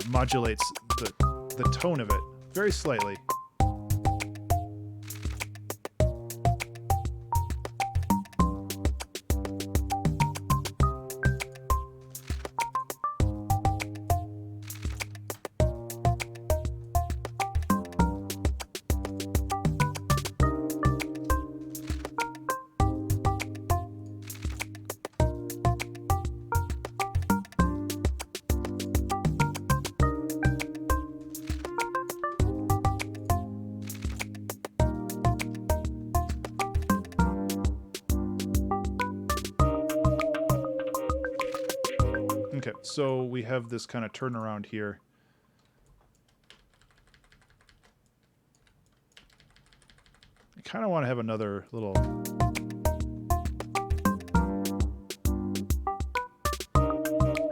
modulates the tone of it very slightly. Okay, so we have this kind of turnaround here. kind of want to have another little...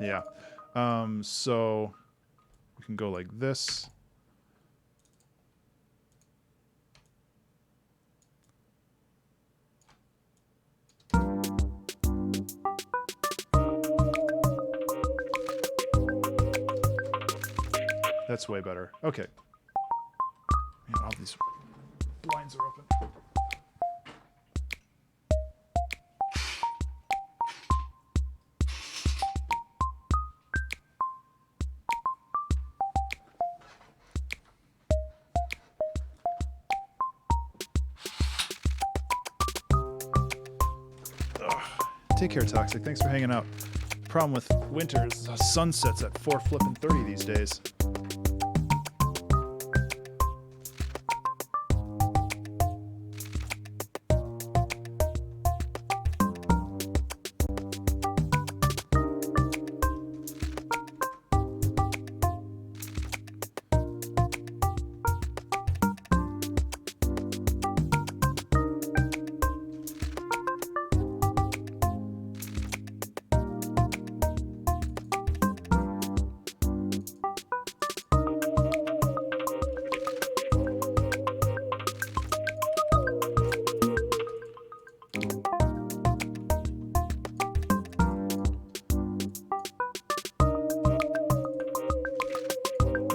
Yeah. So we can go like this. That's way better. Okay. Man, all these blinds are open. Take care, Toxic. Thanks for hanging out. Problem with winter is sunsets at 4:30 these days.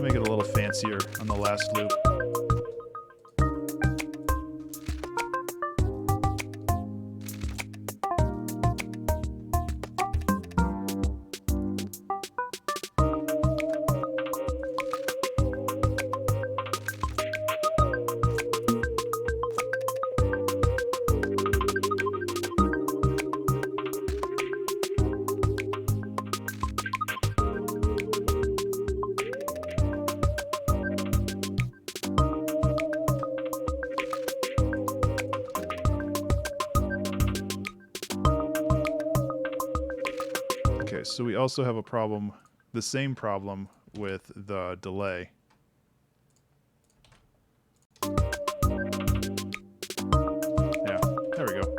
Make it a little fancier on the last loop. Okay, so we also have a problem, the same problem with the delay. Yeah, there we go.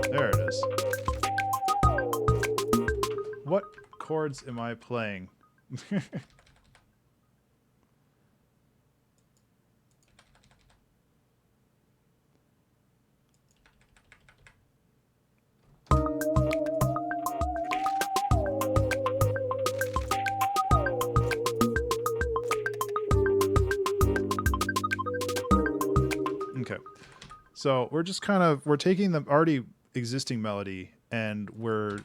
There it is. What chords am I playing? Okay. So we're just we're taking the already existing melody and we're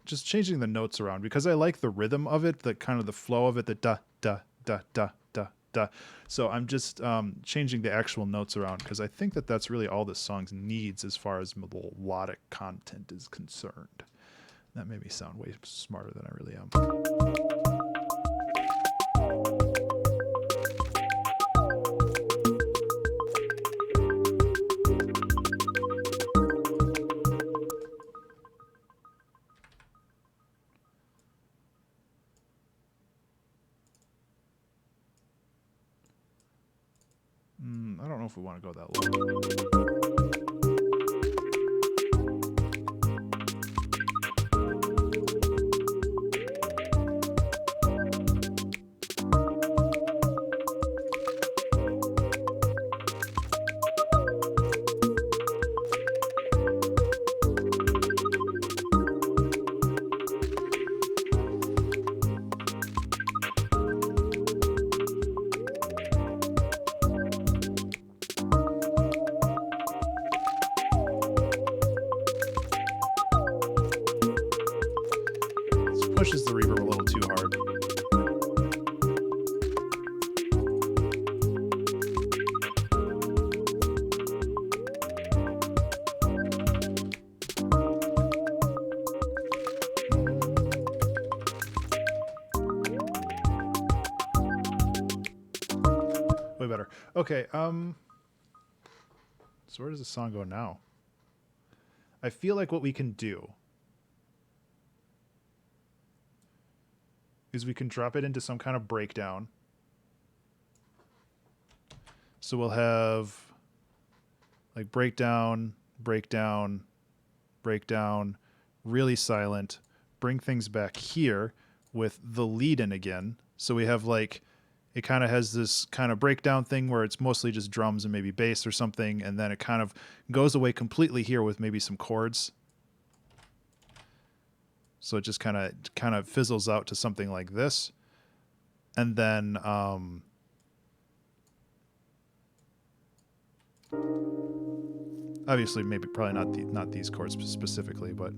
just changing the notes around because I like the rhythm of it, the kind of the flow of it, the da, da, da, da, da, da. So I'm just changing the actual notes around because I think that that's really all this song needs as far as melodic content is concerned. That made me sound way smarter than I really am. I don't know if we want to go that low. pushes the reverb a little too hard. Way better. Okay, so where does the song go now? I feel like what we can do is we can drop it into some kind of breakdown. So we'll have like breakdown, breakdown, breakdown, really silent, bring things back here with the lead in again. So we have like, it kind of has this kind of breakdown thing where it's mostly just drums and maybe bass or something. And then it kind of goes away completely here with maybe some chords. So it just kind of fizzles out to something like this. And then obviously maybe probably not these chords specifically, but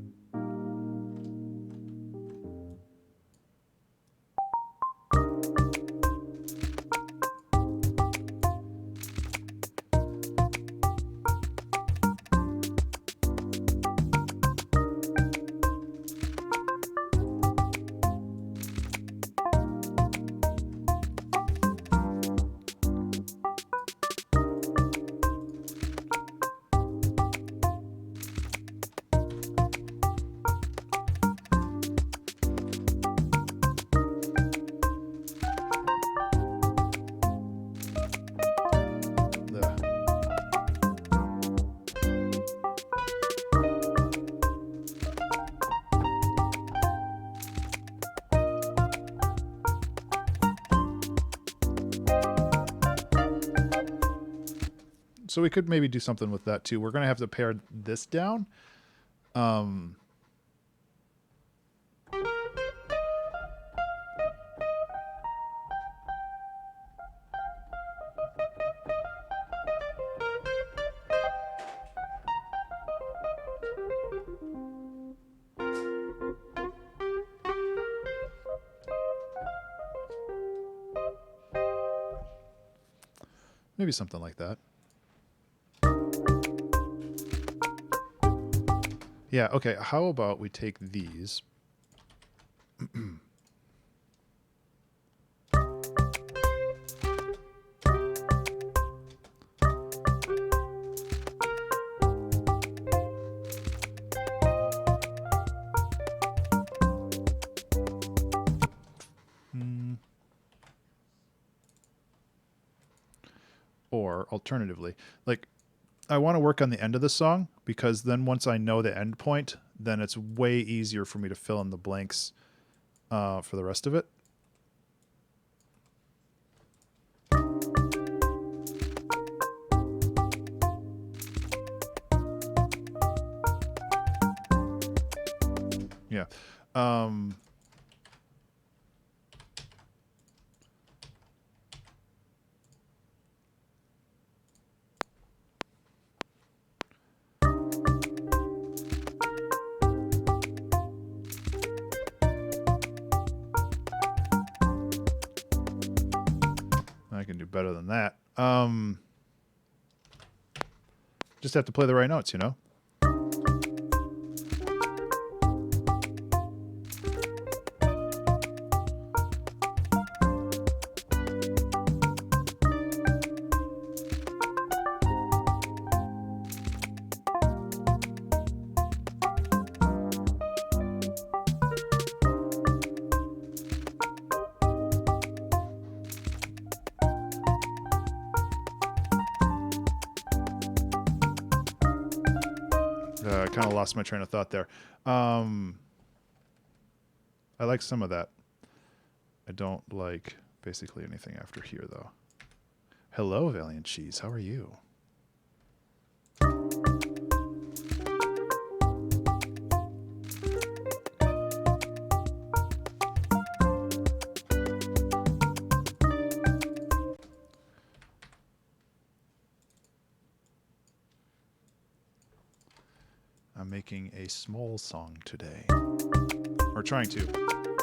so we could maybe do something with that too. We're going to have to pare this down. Maybe something like that. Yeah, okay. How about we take these? Or alternatively, like I want to work on the end of the song because then once I know the end point, then it's way easier for me to fill in the blanks for the rest of it. Yeah. I can do better than that. Just have to play the right notes, you know? I kind of lost my train of thought there. I like some of that. I don't like basically anything after here, though. Hello, Valiant Cheese. How are you? I'm making a small song today. Or trying to.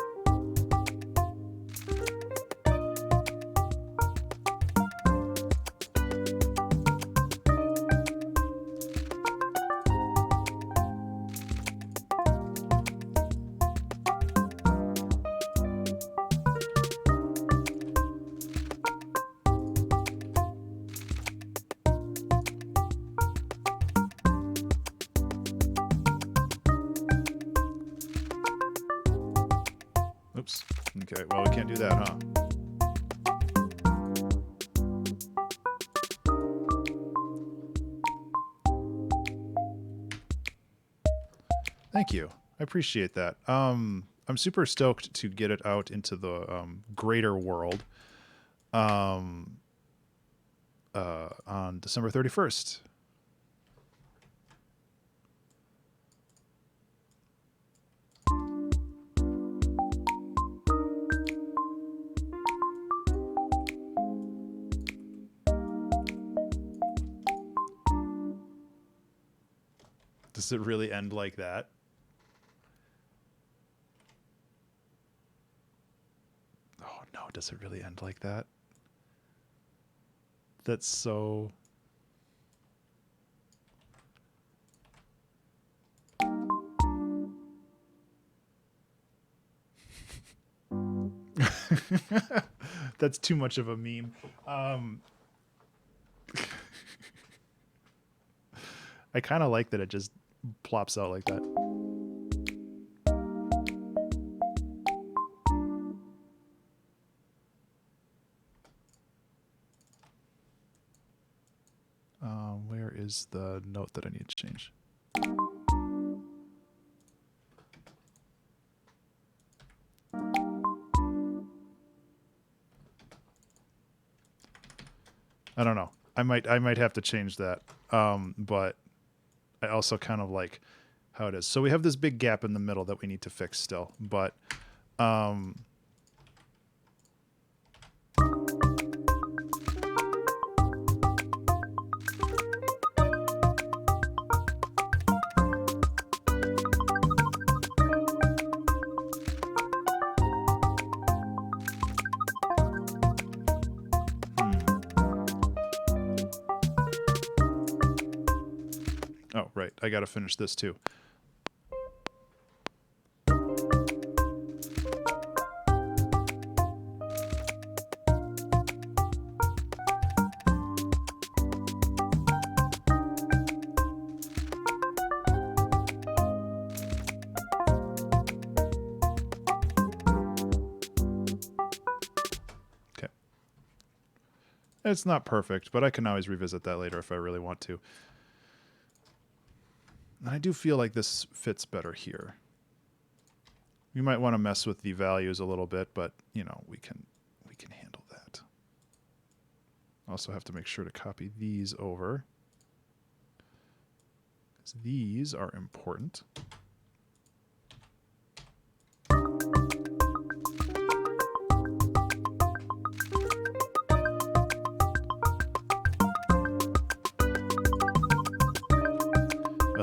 Oops. Okay, well, we can't do that, huh? Thank you. I appreciate that. I'm super stoked to get it out into the greater world on December 31st. Does it really end like that? Oh no, does it really end like that? That's so... That's too much of a meme. I kind of like that it just plops out like that. Where is the note that I need to change? I don't know. I might have to change that. But I also kind of like how it is. So we have this big gap in the middle that we need to fix still. But oh, right. I got to finish this too. Okay. It's not perfect, but I can always revisit that later if I really want to. And I do feel like this fits better here. You might want to mess with the values a little bit, but you know, we can handle that. Also have to make sure to copy these over, because these are important.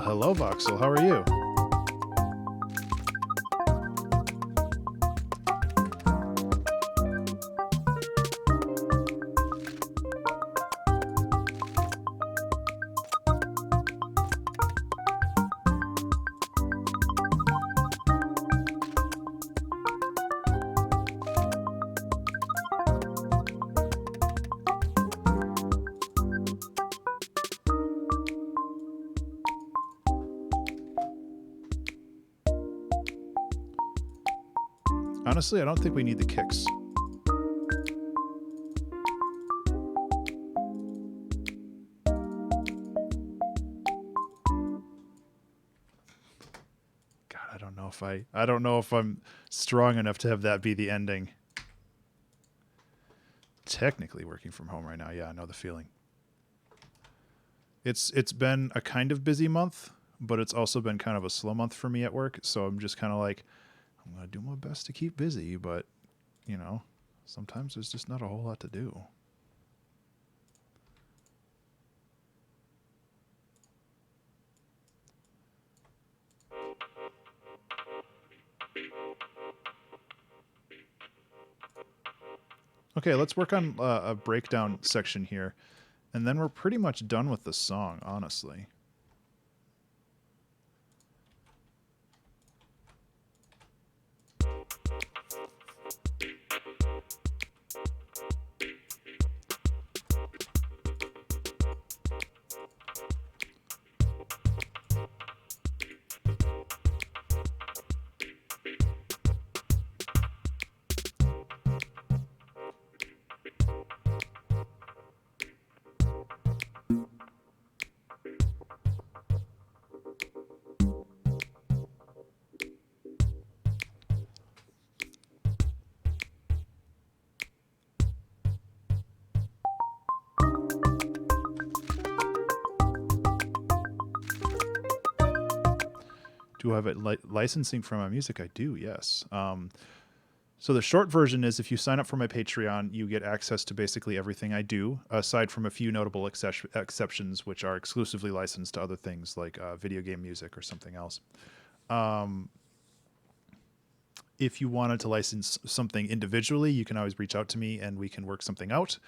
Hello, Voxel. How are you? Honestly, I don't think we need the kicks. God, I don't know if I'm strong enough to have that be the ending. Technically working from home right now. Yeah, I know the feeling. It's been a kind of busy month, but it's also been kind of a slow month for me at work, so I'm just kind of like, I'm going to do my best to keep busy, but, you know, sometimes there's just not a whole lot to do. Okay, let's work on a breakdown section here, and then we're pretty much done with the song, honestly. Do I have it licensing for my music? I do, yes. So the short version is if you sign up for my Patreon, you get access to basically everything I do, aside from a few notable exceptions, which are exclusively licensed to other things like video game music or something else. If you wanted to license something individually, you can always reach out to me and we can work something out.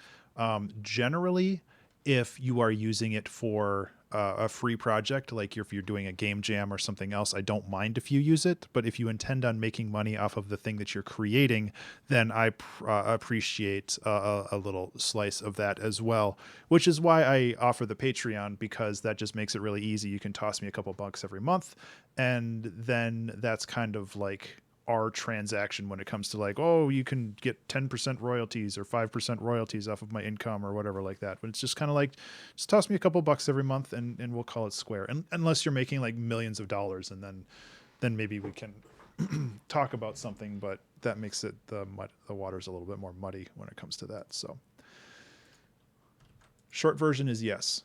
Generally, if you are using it for a free project, like if you're doing a game jam or something else, I don't mind if you use it. But if you intend on making money off of the thing that you're creating, then I appreciate a little slice of that as well, which is why I offer the Patreon, because that just makes it really easy. You can toss me a couple bucks every month, and then that's kind of like our transaction when it comes to like, oh, you can get 10% royalties or 5% royalties off of my income or whatever like that. But it's just kind of like, just toss me a couple bucks every month and we'll call it square. And unless you're making like millions of dollars, and then maybe we can talk about something, but that makes it the water's a little bit more muddy when it comes to that. So short version is yes.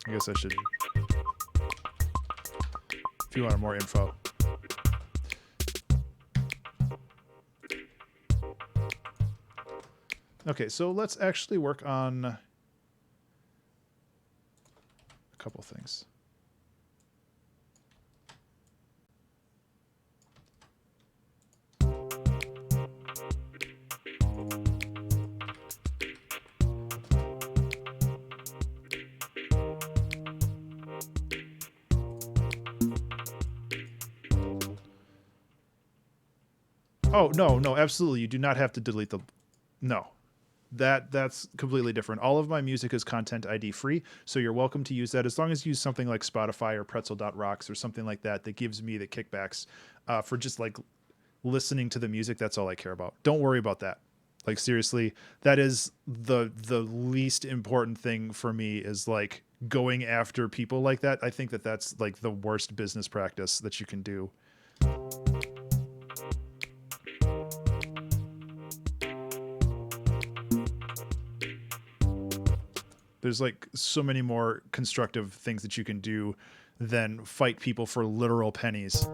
I guess I should, if you wanted more info. Okay, so let's actually work on a couple things. Oh, no, absolutely. You do not have to delete the... No. That's completely different. All of my music is content ID free, so you're welcome to use that as long as you use something like Spotify or Pretzel.rocks or something like that that gives me the kickbacks for just like listening to the music. That's all I care about. Don't worry about that. Like seriously, that is the least important thing for me, is like going after people like that. I think that that's like the worst business practice that you can do. There's like so many more constructive things that you can do than fight people for literal pennies.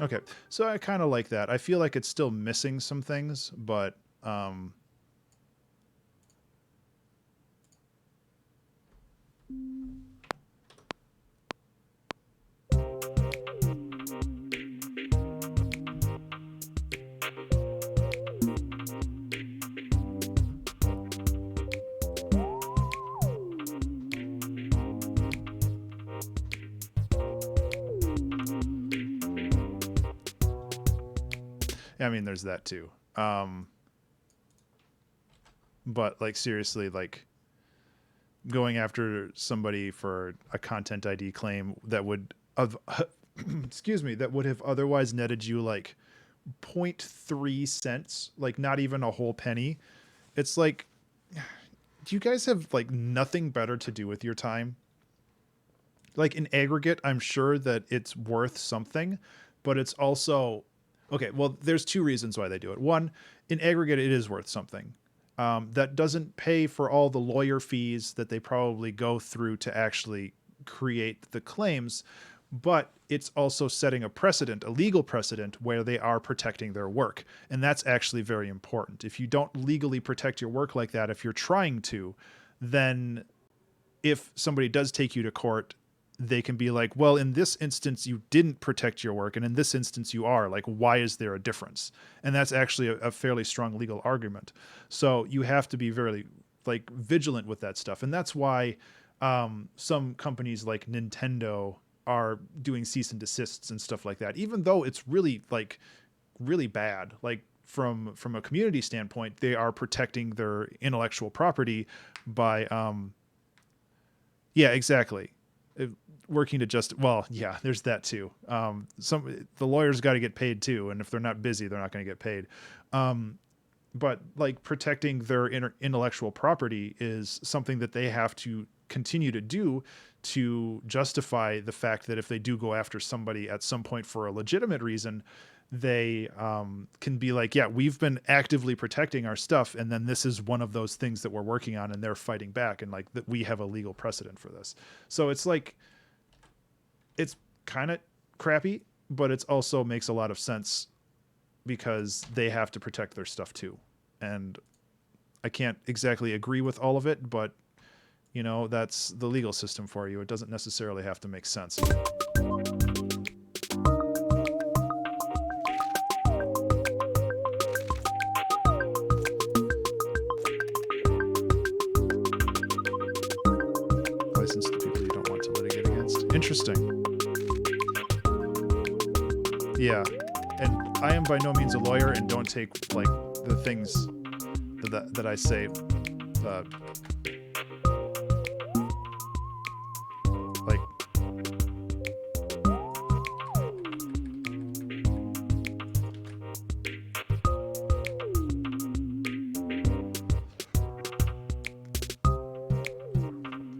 Okay, so I kind of like that. I feel like it's still missing some things, but I mean, there's that too. But like seriously, like going after somebody for a content ID claim that would have, excuse me, that would have otherwise netted you like 0.3 cents, like not even a whole penny. It's like, do you guys have like nothing better to do with your time? Like in aggregate, I'm sure that it's worth something, but it's also okay. Well, there's two reasons why they do it. One, in aggregate, it is worth something. That doesn't pay for all the lawyer fees that they probably go through to actually create the claims, but it's also setting a precedent, a legal precedent, where they are protecting their work. And that's actually very important. If you don't legally protect your work like that, if you're trying to, then if somebody does take you to court, they can be like, well, in this instance, you didn't protect your work, and in this instance, you are. Like, why is there a difference? And that's actually a fairly strong legal argument. So you have to be very like vigilant with that stuff, and that's why some companies like Nintendo are doing cease and desists and stuff like that, even though it's really like really bad. Like from a community standpoint, they are protecting their intellectual property by yeah, exactly. Working to just, well, yeah, there's that too. The lawyers got to get paid too, and if they're not busy, they're not going to get paid. But like protecting their intellectual property is something that they have to continue to do to justify the fact that if they do go after somebody at some point for a legitimate reason, they can be like, yeah, we've been actively protecting our stuff, and then this is one of those things that we're working on, and they're fighting back, and like that we have a legal precedent for this. So it's like, it's kind of crappy, but it's also makes a lot of sense because they have to protect their stuff too. And I can't exactly agree with all of it, but you know, that's the legal system for you. It doesn't necessarily have to make sense. License the people you don't want to litigate against. Interesting. Yeah. And I am by no means a lawyer, and don't take like the things that I say like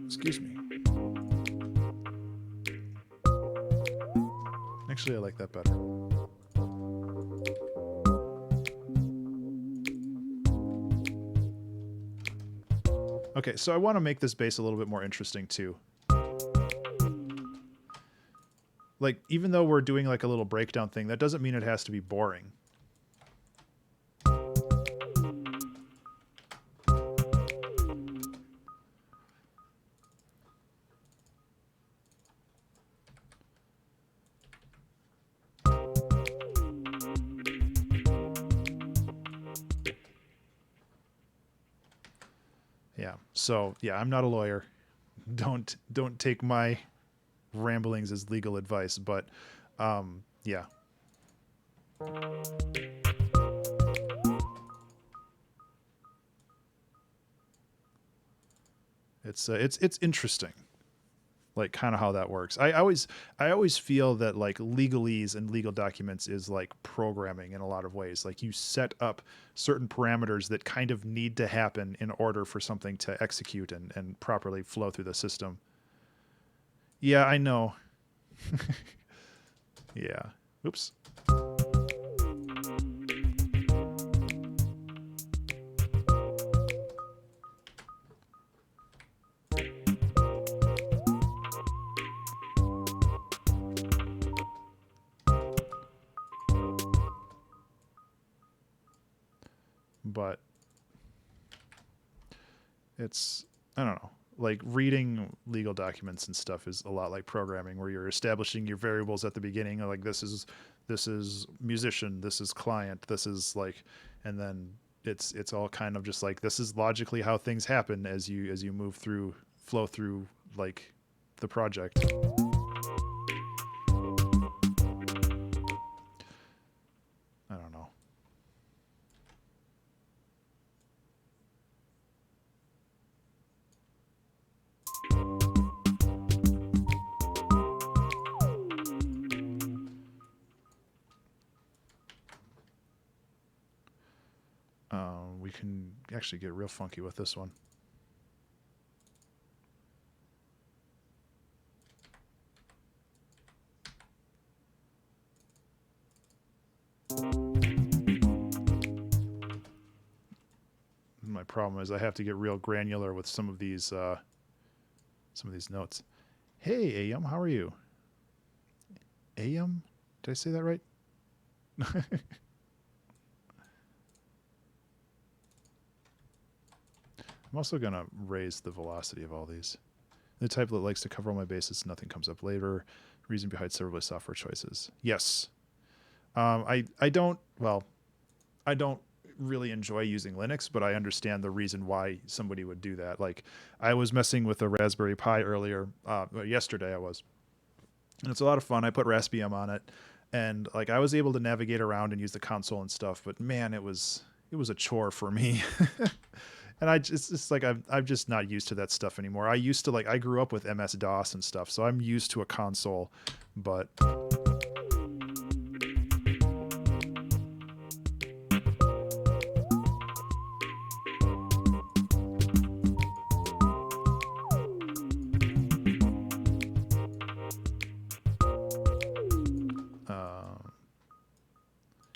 excuse me. Actually, I like that better. Okay, so I want to make this bass a little bit more interesting too. Like, even though we're doing like a little breakdown thing, that doesn't mean it has to be boring. Yeah. So yeah, I'm not a lawyer. Don't take my ramblings as legal advice, but yeah. It's interesting, like kind of how that works. I always feel that like legalese and legal documents is like programming in a lot of ways. Like you set up certain parameters that kind of need to happen in order for something to execute and properly flow through the system. Yeah, I know. Yeah. Oops. But it's, I don't know, like reading legal documents and stuff is a lot like programming, where you're establishing your variables at the beginning, like this is musician, this is client, this is like, and then it's all kind of just like, this is logically how things happen as you move through, flow through like the project. I don't know. We can actually get real funky with this one. My problem is I have to get real granular with some of these notes. Hey, Ayum, how are you? Ayum? Did I say that right? I'm also going to raise the velocity of all these. The type that likes to cover all my bases. Nothing comes up later. Reason behind several software choices. Yes. I don't really enjoy using Linux, but I understand the reason why somebody would do that. Like I was messing with a Raspberry Pi earlier, yesterday I was, and it's a lot of fun. I put Raspbian on it, and like I was able to navigate around and use the console and stuff, but man, it was a chore for me. And it's like I'm just not used to that stuff anymore. I used to like I grew up with MS DOS and stuff, so I'm used to a console, but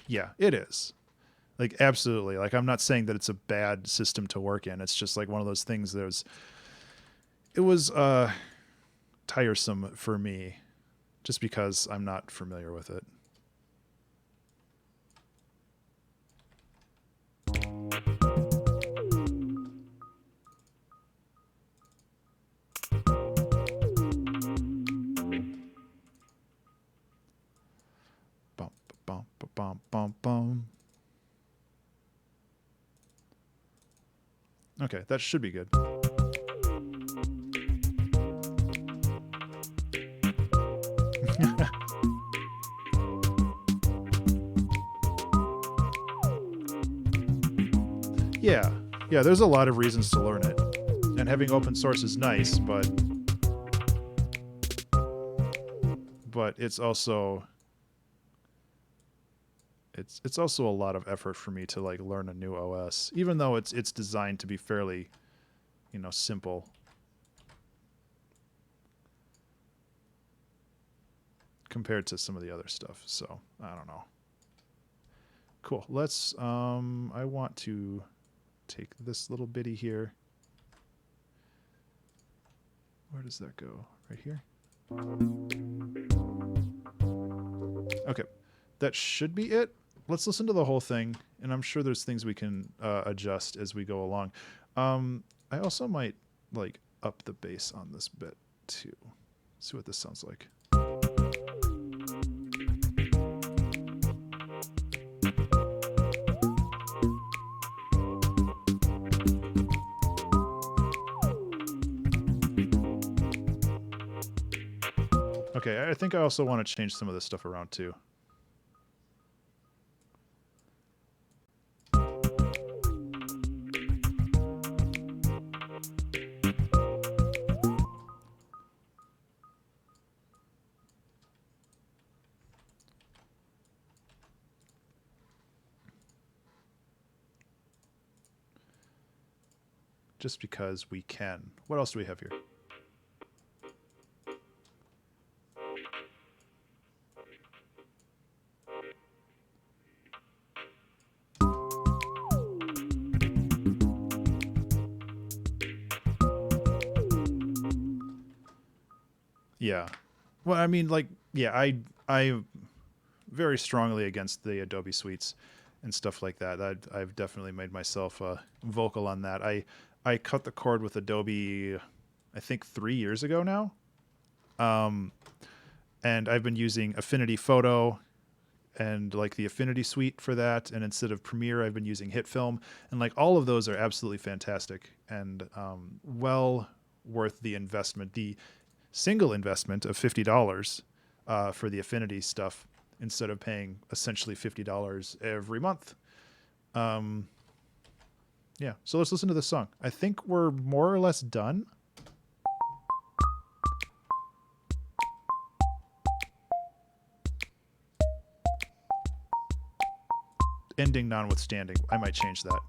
yeah, it is. Like absolutely. Like I'm not saying that it's a bad system to work in. It's just like one of those things it was tiresome for me just because I'm not familiar with it. Bum bum bum bum bum. Okay, that should be good. Yeah. Yeah, there's a lot of reasons to learn it. And having open source is nice, but it's also it's also a lot of effort for me to like learn a new OS, even though it's designed to be fairly, simple. Compared to some of the other stuff. So, I don't know. Cool. Let's I want to take this little bitty here. Where does that go? Right here? Okay. That should be it. Let's listen to the whole thing, and I'm sure there's things we can adjust as we go along. I also might like up the bass on this bit too. See what this sounds like. Okay, I think I also want to change some of this stuff around too. Just because we can. What else do we have here? Yeah. Well, I mean, like, yeah, I very strongly against the Adobe suites and stuff like that. I've definitely made myself vocal on that. I cut the cord with Adobe, I think 3 years ago now. And I've been using Affinity Photo and like the Affinity suite for that. And instead of Premiere, I've been using HitFilm. And like all of those are absolutely fantastic and well worth the investment. The single investment of $50 for the Affinity stuff instead of paying essentially $50 every month. Yeah, so let's listen to this song. I think we're more or less done. Ending notwithstanding, I might change that.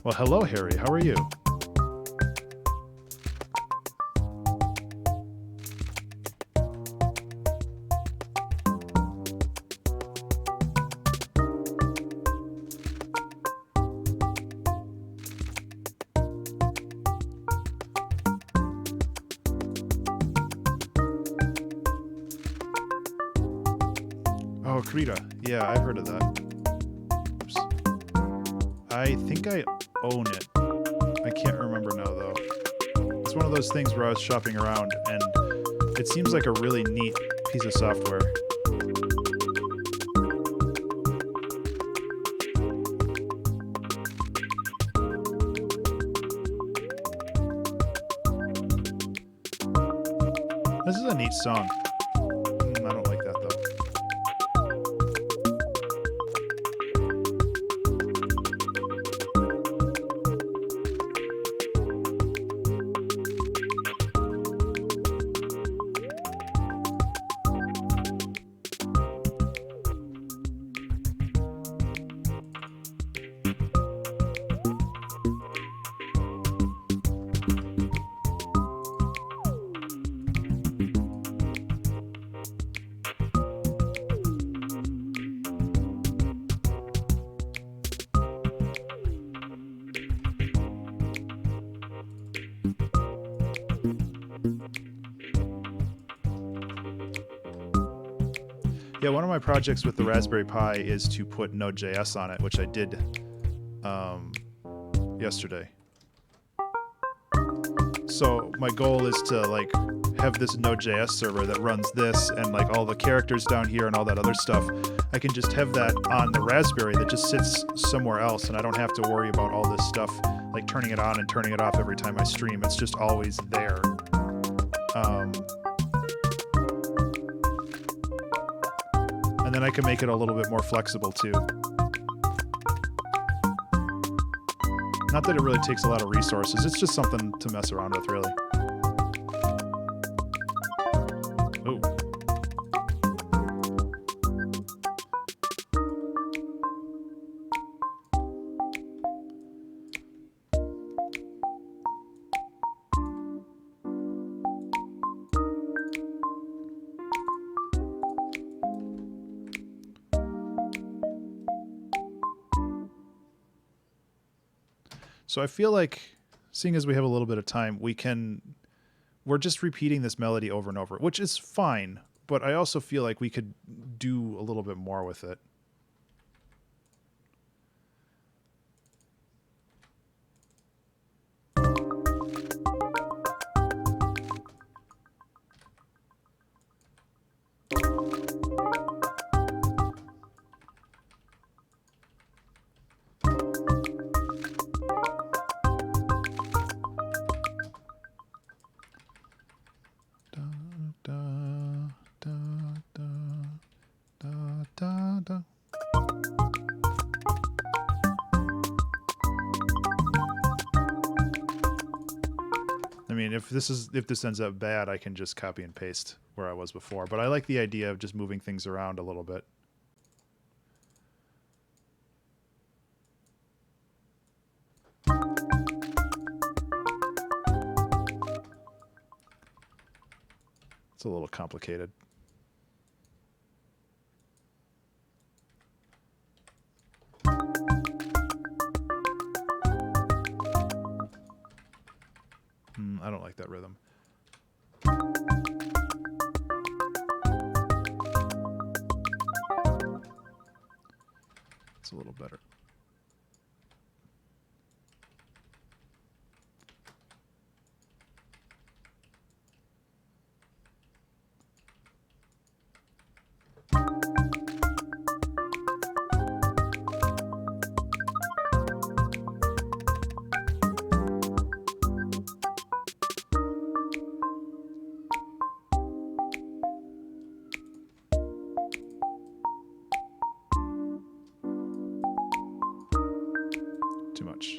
Well, hello, Harry. How are you? Krita. Yeah, I've heard of that. Oops. I think I own it. I can't remember now, though. It's one of those things where I was shopping around, and it seems like a really neat piece of software. This is a neat song. I don't like that, though. Yeah, one of my projects with the Raspberry Pi is to put Node.js on it, which I did yesterday. So my goal is to like have this Node.js server that runs this and like all the characters down here and all that other stuff. I can just have that on the Raspberry that just sits somewhere else, and I don't have to worry about all this stuff like turning it on and turning it off every time I stream. It's just always there. And then I can make it a little bit more flexible too. Not that it really takes a lot of resources, it's just something to mess around with, really. Ooh. So I feel like, seeing as we have a little bit of time, we're just repeating this melody over and over, which is fine, but I also feel like we could do a little bit more with it. I mean, if this ends up bad, I can just copy and paste where I was before. But I like the idea of just moving things around a little bit. It's a little complicated. I don't like that rhythm. It's a little better. Too much.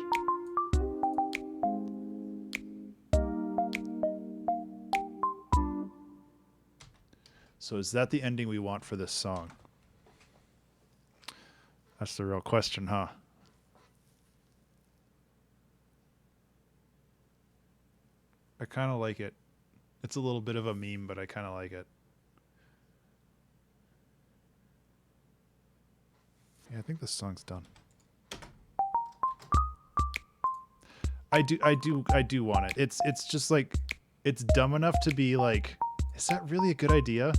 So is that the ending we want for this song? That's the real question, huh? I kind of like it. It's a little bit of a meme, but I kind of like it. Yeah, I think this song's done. I do want it. It's just like, it's dumb enough to be like, is that really a good idea?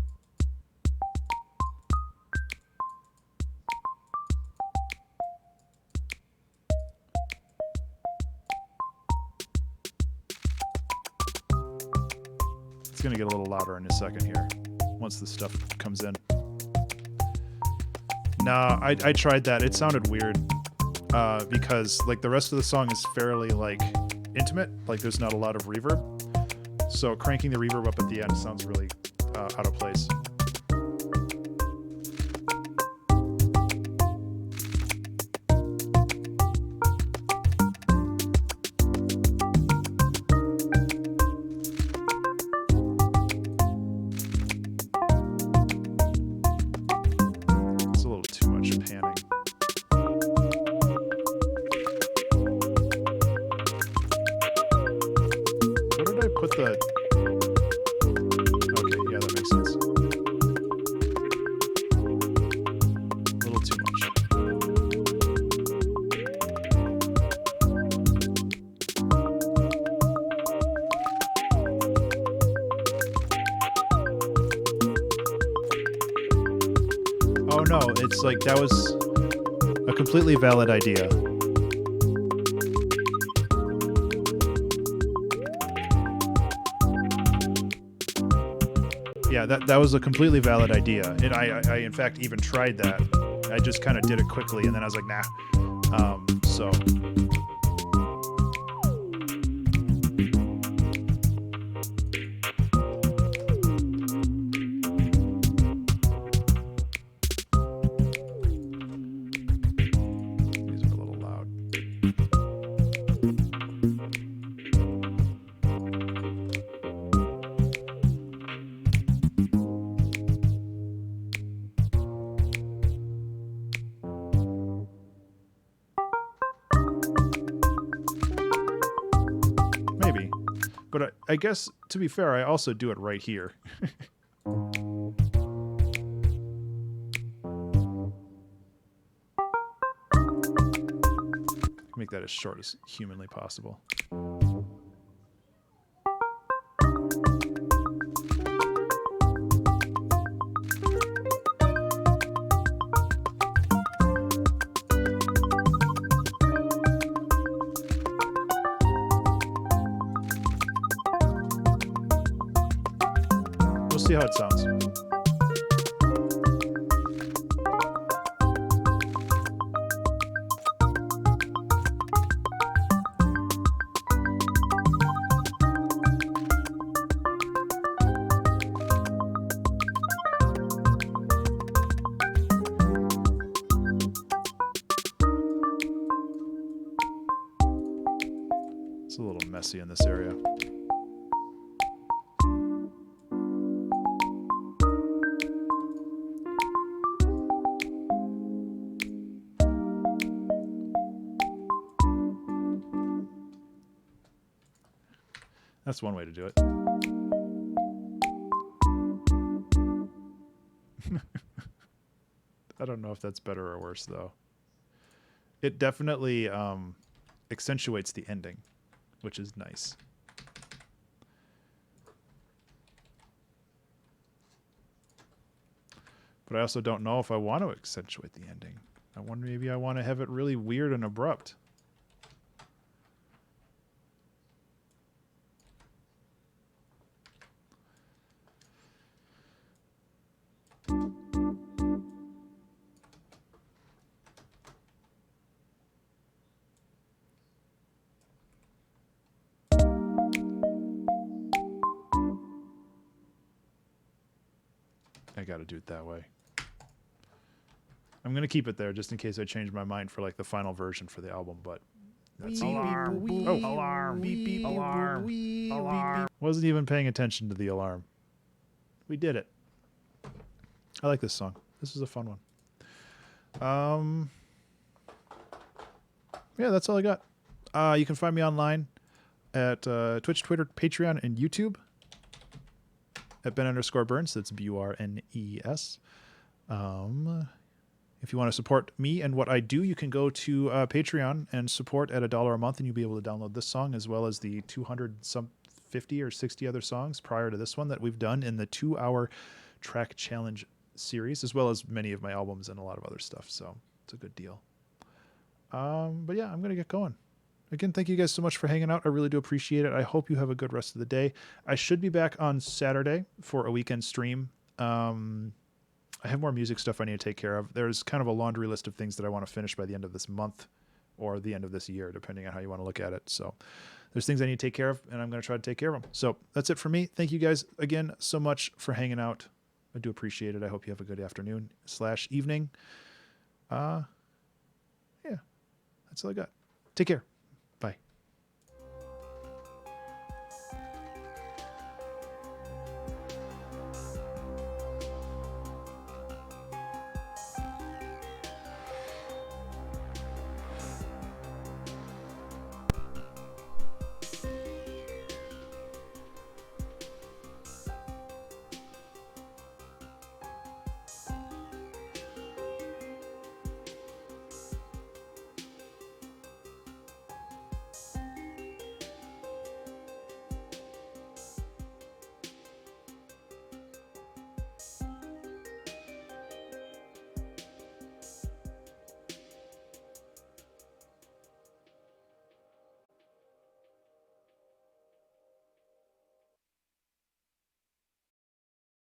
going to get a little louder in a second here once the stuff comes in. Nah, I tried that. It sounded weird because like the rest of the song is fairly like intimate. Like there's not a lot of reverb. So cranking the reverb up at the end sounds really out of place. Oh no, it's like that was a completely valid idea. Yeah, that was a completely valid idea. And I in fact even tried that. I just kind of did it quickly and then I was like, nah. So but I guess, to be fair, I also do it right here. Make that as short as humanly possible. We'll see how it sounds. It's a little messy in this area. That's one way to do it. I don't know if that's better or worse, though. It definitely accentuates the ending, which is nice. But I also don't know if I want to accentuate the ending. I wonder, maybe I want to have it really weird and abrupt. I gotta do it that way. I'm gonna keep it there just in case I change my mind for like the final version for the album, but that's Alarm! Oh. Alarm! Beep beep! Alarm! Alarm! Wasn't even paying attention to the alarm. We did it. I like this song. This is a fun one. Yeah, that's all I got. You can find me online at Twitch, Twitter, Patreon, and YouTube at Ben_Burns. That's BURNES. If you want to support me and what I do, you can go to Patreon and support at $1 a month, and you'll be able to download this song as well as the 250 or 60 other songs prior to this one that we've done in the 2-hour track challenge series, as well as many of my albums and a lot of other stuff. So it's a good deal. But yeah, I'm going to get going. again, thank you guys so much for hanging out. I really do appreciate it. I hope you have a good rest of the day. I should be back on Saturday for a weekend stream. I have more music stuff I need to take care of. There's kind of a laundry list of things that I want to finish by the end of this month or the end of this year, depending on how you want to look at it. So there's things I need to take care of, and I'm going to try to take care of them. So that's it for me. Thank you guys again so much for hanging out. I do appreciate it. I hope you have a good afternoon / evening. Yeah, that's all I got. Take care.